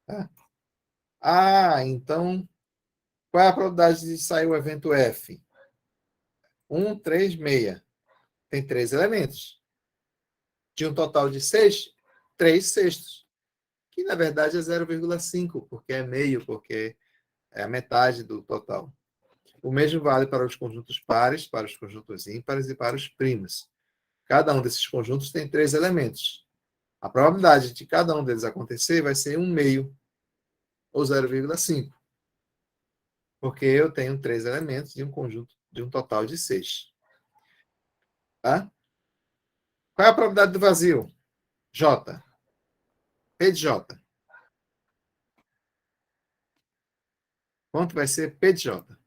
Tá? Ah, então, qual é a probabilidade de sair o evento F? 1, 3, meia. Tem 3 elementos. De um total de 6, 3 sextos. Que, na verdade, é 0,5, porque é meio, porque é a metade do total. O mesmo vale para os conjuntos pares, para os conjuntos ímpares e para os primos. Cada um desses conjuntos tem 3 elementos. A probabilidade de cada um deles acontecer vai ser 1 meio, ou 0,5. Porque eu tenho 3 elementos de um conjunto de um total de 6. Tá? Qual é a probabilidade do vazio? J. P de J. Quanto vai ser P de J?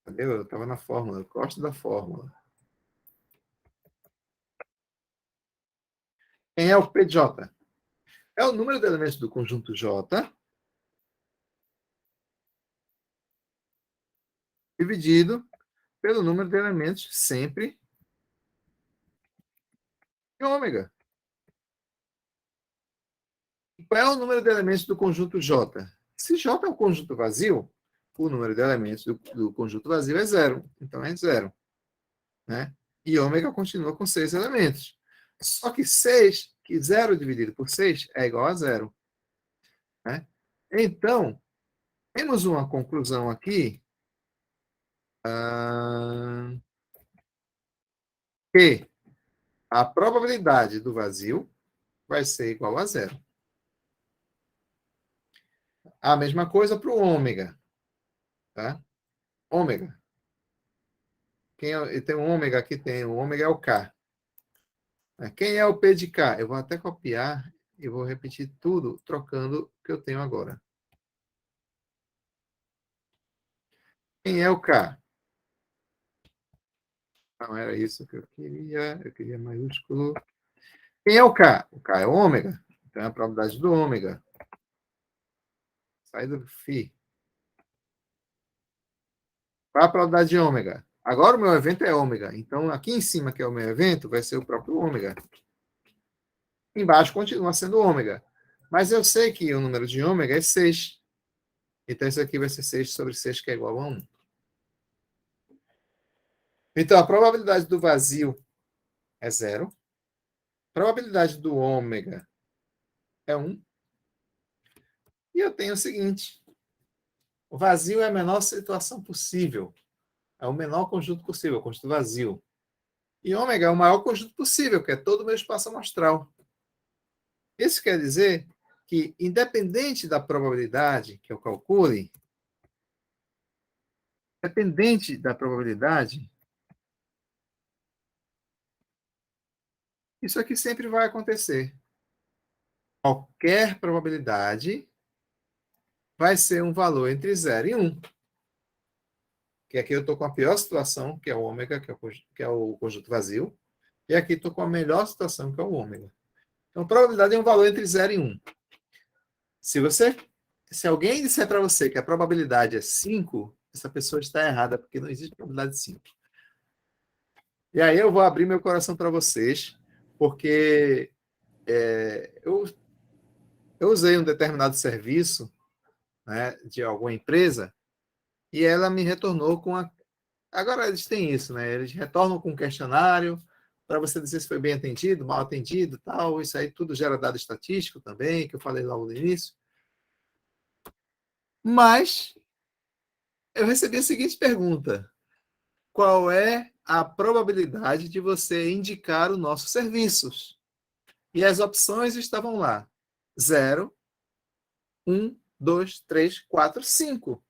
Entendeu? Eu estava na fórmula. Eu gosto da fórmula. Quem é o P de J? É o número de elementos do conjunto J dividido pelo número de elementos sempre em ômega. E qual é o número de elementos do conjunto J? Se J é um conjunto vazio, o número de elementos do conjunto vazio é 0. Então é 0. Né? E ômega continua com 6 elementos. Só que 6, que 0 dividido por 6 é igual a 0. Né? Então, temos uma conclusão aqui que a probabilidade do vazio vai ser igual a 0. A mesma coisa para o ômega. Tá? Ômega. Tem um ômega aqui, tem. O ômega é o K. Quem é o P de K? Eu vou até copiar e vou repetir tudo, trocando o que eu tenho agora. Quem é o K? Não era isso que eu queria maiúsculo. Quem é o K? O K é o ômega. Então é a probabilidade do ômega. Sai do φ. Qual é a probabilidade de ômega? Agora o meu evento é ômega. Então aqui em cima, que é o meu evento, vai ser o próprio ômega. Embaixo continua sendo ômega. Mas eu sei que o número de ômega é 6. Então isso aqui vai ser 6 sobre 6, que é igual a 1. Então a probabilidade do vazio é 0. A probabilidade do ômega é 1. E eu tenho o seguinte: o vazio é a menor situação possível. É o menor conjunto possível, o conjunto vazio. E ômega é o maior conjunto possível, que é todo o meu espaço amostral. Isso quer dizer que, independente da probabilidade que eu calcule, independente da probabilidade, Isso aqui sempre vai acontecer. Qualquer probabilidade vai ser um valor entre 0 e 1. Que aqui eu estou com a pior situação, que é o ômega, que é o conjunto vazio. E aqui estou com a melhor situação, que é o ômega. Então, a probabilidade é um valor entre 0 e 1. Se alguém disser para você que a probabilidade é 5, essa pessoa está errada, porque não existe probabilidade de 5. E aí eu vou abrir meu coração para vocês, porque eu usei um determinado serviço, né, de alguma empresa e ela me retornou com a... Agora eles têm isso, né? Eles retornam com um questionário para você dizer se foi bem atendido, mal atendido, tal. Isso aí tudo gera dado estatístico também, que eu falei logo no início. Mas eu recebi a seguinte pergunta: qual é a probabilidade de você indicar os nossos serviços? E as opções estavam lá: 0, 1, 2, 3, 4, 5.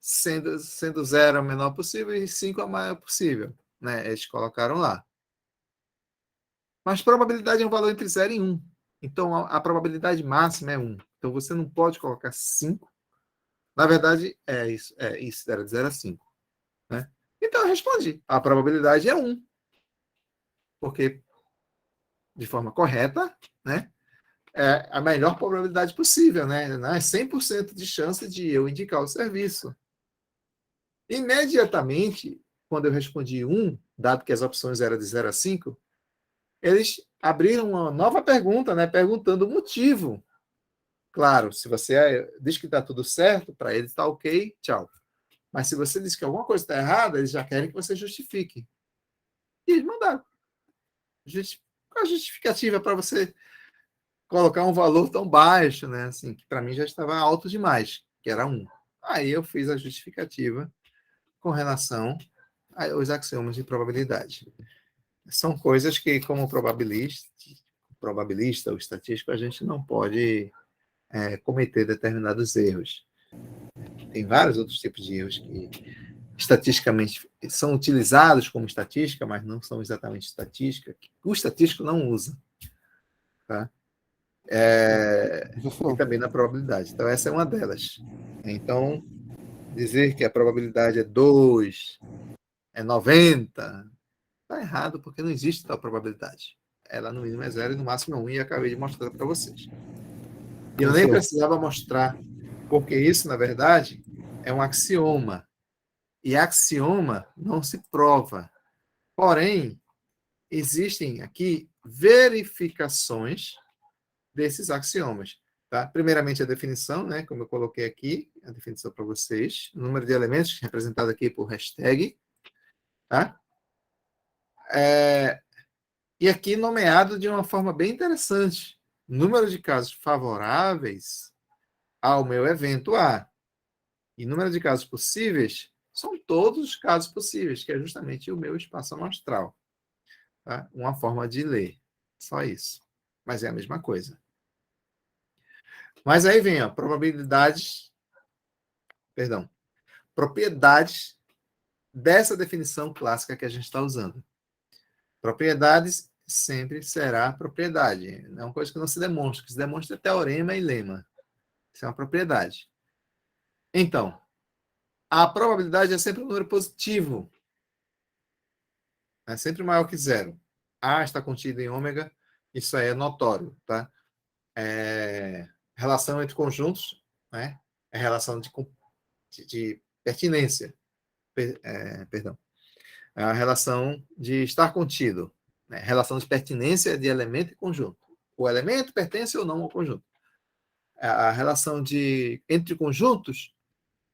Sendo 0 o menor possível e 5 o maior possível. Né? Eles colocaram lá. Mas probabilidade é um valor entre 0 e 1. Então, a probabilidade máxima é 1. Então, você não pode colocar 5. Na verdade, é isso, era de 0 a 5. Né? Então, eu respondi. A probabilidade é 1. Porque, de forma correta, né, é a melhor probabilidade possível. Né? Não é 100% de chance de eu indicar o serviço. Imediatamente, quando eu respondi 1, dado que as opções eram de 0 a 5, eles abriram uma nova pergunta, né, perguntando o motivo. Claro, se você diz que está tudo certo, para eles está ok, tchau. Mas se você diz que alguma coisa está errada, eles já querem que você justifique. E eles mandaram. Qual a justificativa para você colocar um valor tão baixo, né? Assim, que para mim já estava alto demais, que era 1. Aí eu fiz a justificativa com relação aos axiomas de probabilidade. São coisas que, como probabilista ou estatístico, a gente não pode cometer determinados erros. Tem vários outros tipos de erros que estatisticamente são utilizados como estatística, mas não são exatamente estatística. O estatístico não usa. Tá? E também na probabilidade. Então, essa é uma delas. Então, dizer que a probabilidade é 2, é 90, está errado, porque não existe tal probabilidade. Ela no mínimo é 0 e no máximo é 1, e acabei de mostrar para vocês. E eu nem precisava mostrar, porque isso, na verdade, é um axioma. E axioma não se prova. Porém, existem aqui verificações desses axiomas. Tá? Primeiramente, a definição, né, como eu coloquei aqui, a definição para vocês. O número de elementos, representado aqui por hashtag. Tá? E aqui nomeado de uma forma bem interessante. Número de casos favoráveis ao meu evento A. E número de casos possíveis são todos os casos possíveis, que é justamente o meu espaço amostral. Tá? Uma forma de ler. Só isso. Mas é a mesma coisa. Mas aí vem, ó, propriedades dessa definição clássica que a gente está usando. Propriedades sempre será propriedade. É uma coisa que não se demonstra, que se demonstra é teorema e lema. Isso é uma propriedade. Então, a probabilidade é sempre um número positivo. É sempre maior que 0. A está contido em ômega, isso aí é notório, tá? Relação entre conjuntos, né? É relação de pertinência. Perdão. É a relação de estar contido. Né? Relação de pertinência de elemento e conjunto. O elemento pertence ou não ao conjunto. A relação entre conjuntos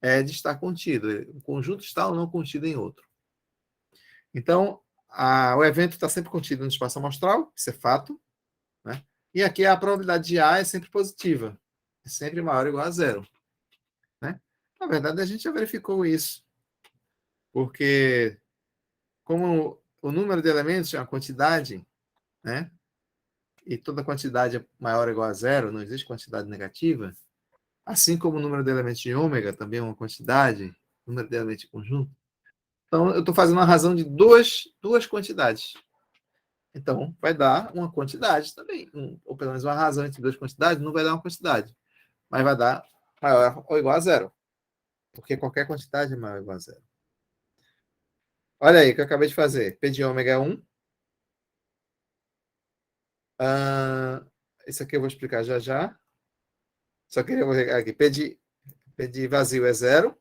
é de estar contido. O conjunto está ou não contido em outro. Então, o evento está sempre contido no espaço amostral, isso é fato. Né? E aqui a probabilidade de A é sempre positiva. É sempre maior ou igual a 0. Né? Na verdade, a gente já verificou isso. Porque, como o número de elementos é uma quantidade, né? E toda quantidade é maior ou igual a 0, não existe quantidade negativa, assim como o número de elementos de ômega também é uma quantidade, número de elementos de conjunto. Então, eu estou fazendo uma razão de duas quantidades. Então, vai dar uma quantidade também. Ou pelo menos uma razão entre duas quantidades, não vai dar uma quantidade. Mas vai dar maior ou igual a zero. Porque qualquer quantidade é maior ou igual a zero. Olha aí o que eu acabei de fazer. P de ômega é 1. Isso aqui eu vou explicar já já. Só queria ver aqui. P de vazio é zero.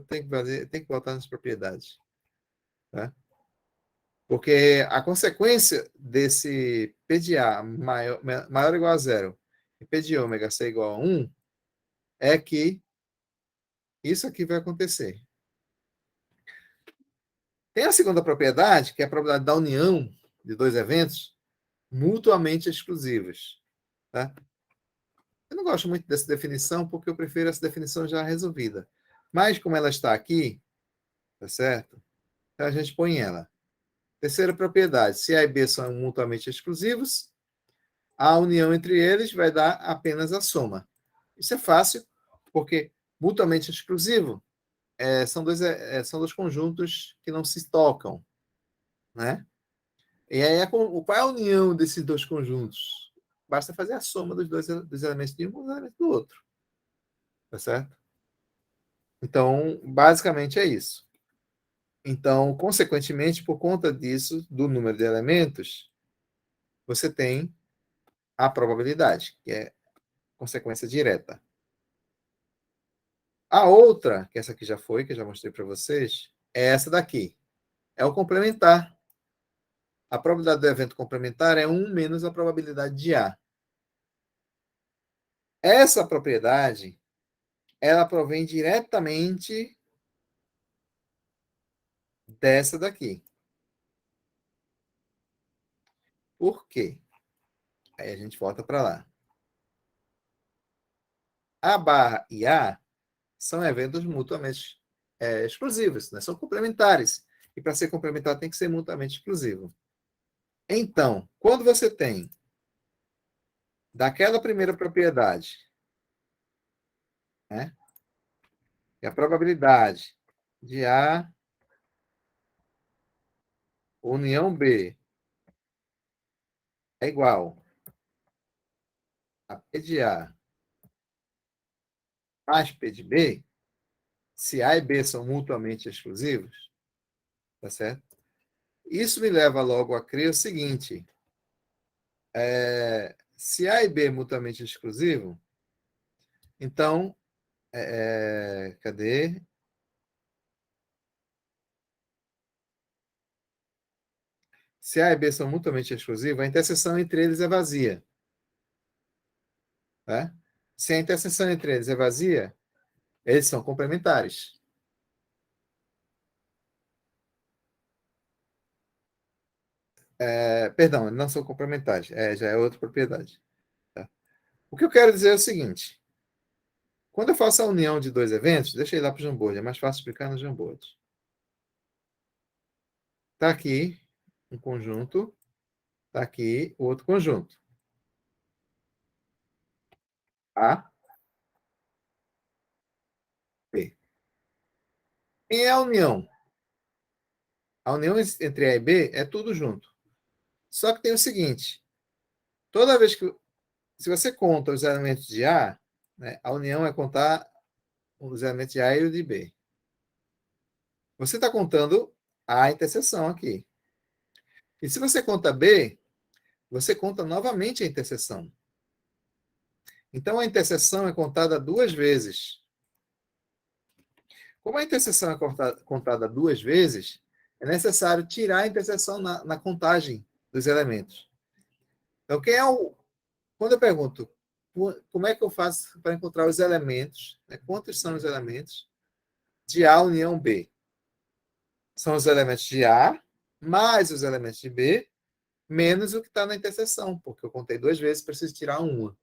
Tem que voltar nas propriedades. Tá? Porque a consequência desse P de A maior ou igual a zero e P de ômega ser igual a 1 é que isso aqui vai acontecer. Tem a segunda propriedade, que é a probabilidade da união de dois eventos mutuamente exclusivos. Tá? Eu não gosto muito dessa definição, porque eu prefiro essa definição já resolvida. Mas, como ela está aqui, tá certo? Então, a gente põe ela. Terceira propriedade, se A e B são mutuamente exclusivos, a união entre eles vai dar apenas a soma. Isso é fácil, porque mutuamente exclusivo são dois conjuntos que não se tocam, né? E aí, qual é a união desses dois conjuntos? Basta fazer a soma dos elementos de um com os elementos do outro. Tá certo? Então, basicamente é isso. Então, consequentemente, por conta disso, do número de elementos, você tem a probabilidade, que é consequência direta. A outra, que essa aqui já foi, que eu já mostrei para vocês, é essa daqui. É o complementar. A probabilidade do evento complementar é 1 menos a probabilidade de A. Essa propriedade, ela provém diretamente dessa daqui. Por quê? Aí a gente volta para lá. A barra e A são eventos mutuamente exclusivos, né? São complementares. E para ser complementar tem que ser mutuamente exclusivo. Então, quando você tem daquela primeira propriedade, né? Que a probabilidade de A união B é igual a P de A mais P de B, se A e B são mutuamente exclusivos, tá certo? Isso me leva logo a crer o seguinte: se A e B é mutuamente exclusivo, então, cadê? Se A e B são mutuamente exclusivos, a interseção entre eles é vazia. Tá? Se a interseção entre eles é vazia, eles são complementares. Perdão, não são complementares. Já é outra propriedade. Tá? O que eu quero dizer é o seguinte: quando eu faço a união de dois eventos, deixa eu ir lá para o Jamboard, é mais fácil explicar no Jamboard. Está aqui um conjunto, está aqui o outro conjunto. A, B. Quem é a união? A união entre A e B é tudo junto. Só que tem o seguinte: toda vez que. Se você conta os elementos de A, né, a união é contar os elementos de A e o de B. Você está contando a interseção aqui. E se você conta B, você conta novamente a interseção. Então a interseção é contada duas vezes. Como a interseção é contada duas vezes, é necessário tirar a interseção na contagem dos elementos. Então, quando eu pergunto como é que eu faço para encontrar os elementos, né, quantos são os elementos de A união B? São os elementos de A mais os elementos de B, menos o que está na interseção, porque eu contei duas vezes, preciso tirar uma.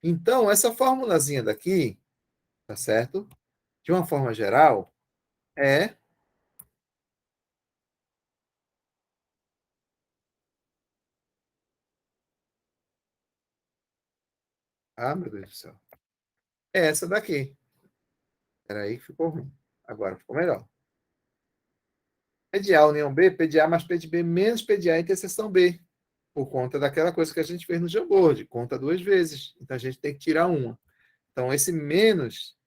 Então, essa formulazinha daqui, tá certo? De uma forma geral, é. Ah, meu Deus do céu. É essa daqui. Era aí que ficou ruim. Agora ficou melhor. P de A união B, P de A mais P de B menos P de A interseção B, por conta daquela coisa que a gente fez no Jamboard, conta duas vezes. Então, a gente tem que tirar uma. Então, esse menos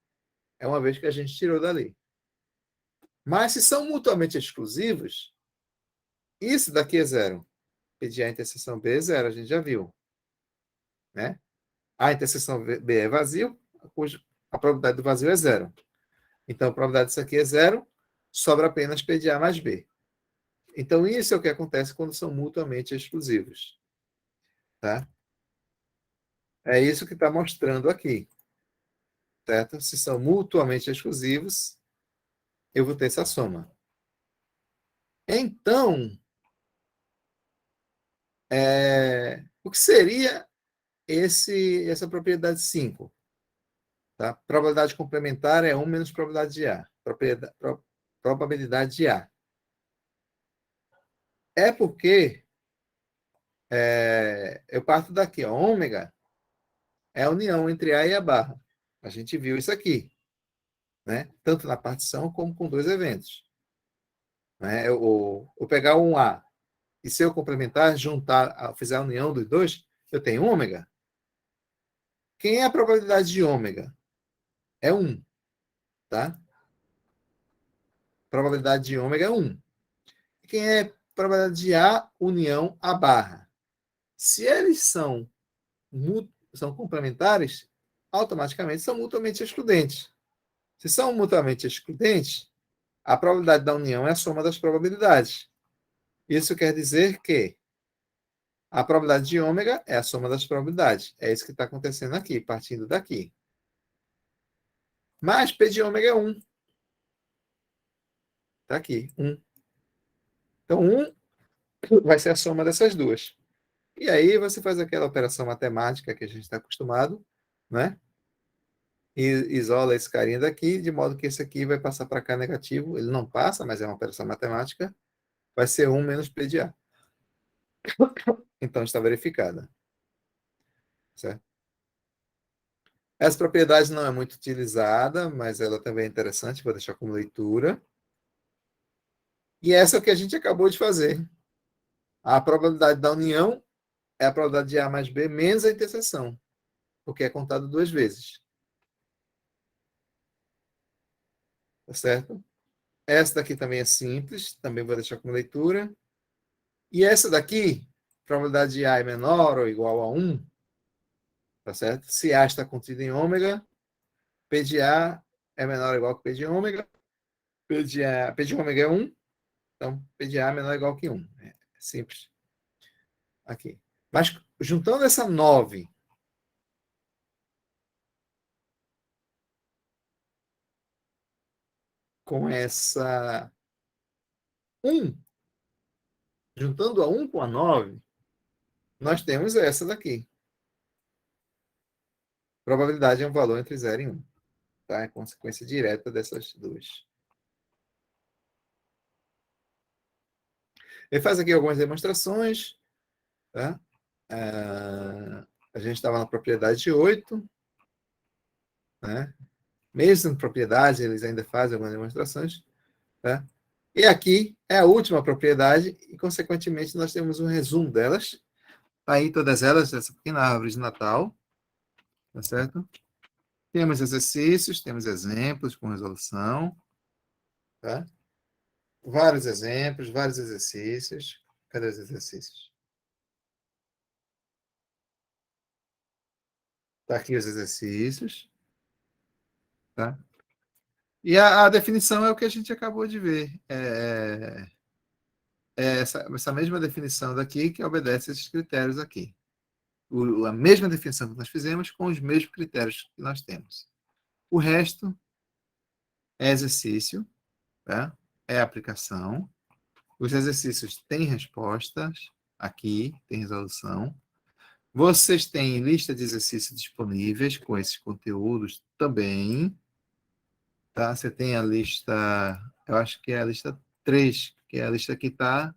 é uma vez que a gente tirou dali. Mas, se são mutuamente exclusivos, isso daqui é zero. P de A interseção B é zero, a gente já viu. Né? A interseção B é vazio, a probabilidade do vazio é zero. Então, a probabilidade disso aqui é zero, sobra apenas P de A mais B. Então, isso é o que acontece quando são mutuamente exclusivos. Tá? É isso que está mostrando aqui. Certo? Se são mutuamente exclusivos, eu vou ter essa soma. Então, o que seria essa propriedade 5? Tá? Probabilidade complementar é 1 menos probabilidade de A. Probabilidade de A. É porque eu parto daqui, ó, ômega é a união entre A e a barra. A gente viu isso aqui, né? Tanto na partição como com dois eventos. Né? Eu pegar um A e se eu complementar, juntar, fizer a união dos dois, eu tenho ômega. Quem é a probabilidade de ômega? É 1, tá? Probabilidade de ômega é 1. Quem é a probabilidade de A união A barra? Se eles são complementares, automaticamente são mutuamente excludentes. Se são mutuamente excludentes, a probabilidade da união é a soma das probabilidades. Isso quer dizer que a probabilidade de ômega é a soma das probabilidades. É isso que está acontecendo aqui, partindo daqui. Mas P de ômega é 1. Está aqui, 1. Então, 1 vai ser a soma dessas duas. E aí você faz aquela operação matemática que a gente está acostumado, né? E isola esse carinha daqui, de modo que esse aqui vai passar para cá negativo. Ele não passa, mas é uma operação matemática. Vai ser 1 menos P de A. Então, está verificada. Certo? Essa propriedade não é muito utilizada, mas ela também é interessante, vou deixar como leitura. E essa é o que a gente acabou de fazer. A probabilidade da união é a probabilidade de A mais B menos a interseção, porque é contado duas vezes. Tá certo? Essa daqui também é simples, também vou deixar como leitura. E essa daqui, probabilidade de A é menor ou igual a 1, tá certo? Se A está contido em ômega, P de A é menor ou igual que P de ômega, P de ômega é 1, então P de A é menor ou igual que 1. É simples. Aqui. Mas juntando essa 9 com essa 1, juntando a 1 com a 9, nós temos essa daqui. Probabilidade é um valor entre 0 e 1. Tá? É consequência direta dessas duas. Ele faz aqui algumas demonstrações. Tá? A gente estava na propriedade 8. Né? Mesmo em propriedade, eles ainda fazem algumas demonstrações. Tá? E aqui é a última propriedade, e, consequentemente, nós temos um resumo delas. Tá aí todas elas, essa pequena árvore de Natal. Tá certo? Temos exercícios, temos exemplos com resolução. Tá? Vários exemplos, vários exercícios. Cadê os exercícios? Tá aqui os exercícios. Tá? E a definição é o que a gente acabou de ver. Essa mesma definição daqui que obedece a esses critérios aqui. A mesma definição que nós fizemos com os mesmos critérios que nós temos. O resto é exercício, tá? É aplicação. Os exercícios têm respostas aqui, tem resolução. Vocês têm lista de exercícios disponíveis com esses conteúdos também. Tá? Você tem a lista, eu acho que é a lista 3, que é a lista que está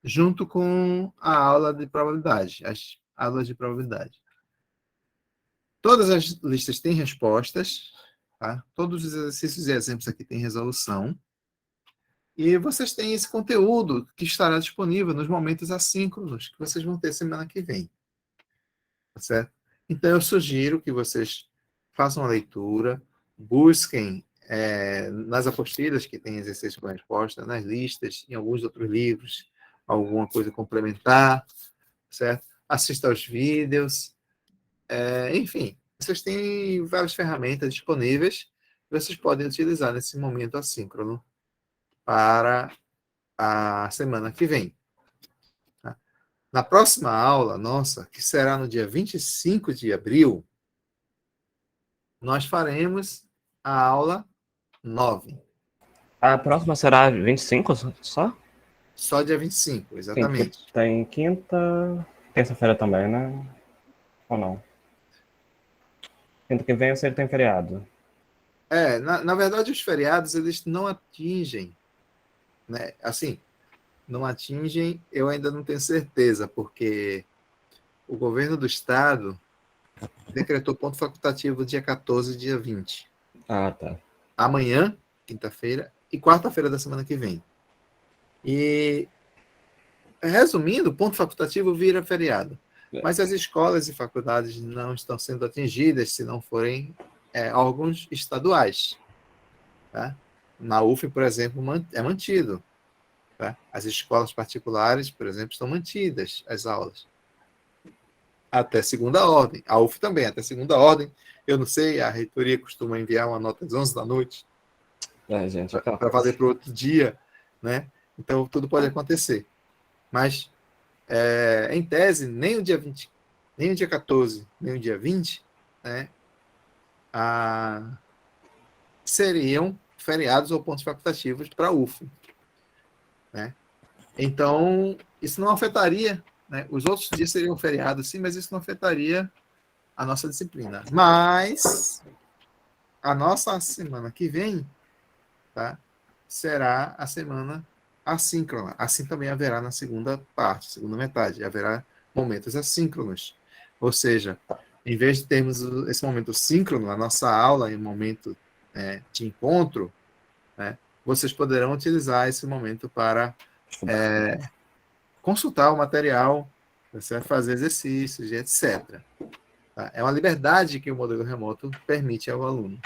junto com a aula de probabilidade, as aulas de probabilidade. Todas as listas têm respostas, tá? Todos os exercícios e exemplos aqui têm resolução. E vocês têm esse conteúdo que estará disponível nos momentos assíncronos que vocês vão ter semana que vem. Tá certo? Então, eu sugiro que vocês façam a leitura, busquem nas apostilas que tem exercício com resposta, nas listas, em alguns outros livros, alguma coisa complementar, certo? Assista aos vídeos, enfim, vocês têm várias ferramentas disponíveis que vocês podem utilizar nesse momento assíncrono para a semana que vem. Tá? Na próxima aula nossa, que será no dia 25 de abril, nós faremos a aula 9. A próxima será 25 só? Só dia 25, Sim, porque exatamente. tem quinta, terça-feira também, né? Ou não? Quinta que vem eu sei que tem feriado. Na verdade, os feriados, eles não atingem, né? Assim, não atingem, eu ainda não tenho certeza, porque o governo do estado decretou ponto facultativo dia 14 e dia 20. Ah, tá. Amanhã, quinta-feira, e quarta-feira da semana que vem. E, resumindo, ponto facultativo vira feriado. Mas as escolas e faculdades não estão sendo atingidas se não forem órgãos estaduais. Tá? Na UF, por exemplo, é mantido. Tá? As escolas particulares, por exemplo, estão mantidas as aulas. Até segunda ordem. A UF também, até segunda ordem. Eu não sei, a reitoria costuma enviar uma nota às 11 da noite Gente, para fazer para o outro dia, né? Então, tudo pode acontecer. Mas, em tese, nem o dia 20, nem o dia 14, nem o dia 20, né, seriam feriados ou pontos facultativos para a UF. Né? Então, isso não afetaria, né? Os outros dias seriam feriados, sim, mas isso não afetaria a nossa disciplina. Mas a nossa semana que vem, tá, será a semana assíncrona. Assim também haverá na segunda parte, segunda metade, haverá momentos assíncronos. Ou seja, em vez de termos esse momento síncrono, a nossa aula em um momento de encontro, né, vocês poderão utilizar esse momento para consultar o material, você vai fazer exercícios, etc. Tá? É uma liberdade que o modelo remoto permite ao aluno.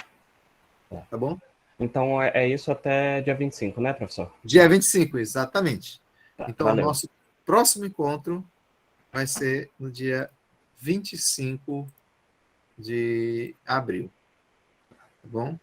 Tá bom? Então é isso até dia 25, né, professor? Dia 25, exatamente. Tá, Então, o valeu. nosso próximo encontro vai ser no dia 25 de abril. Tá bom?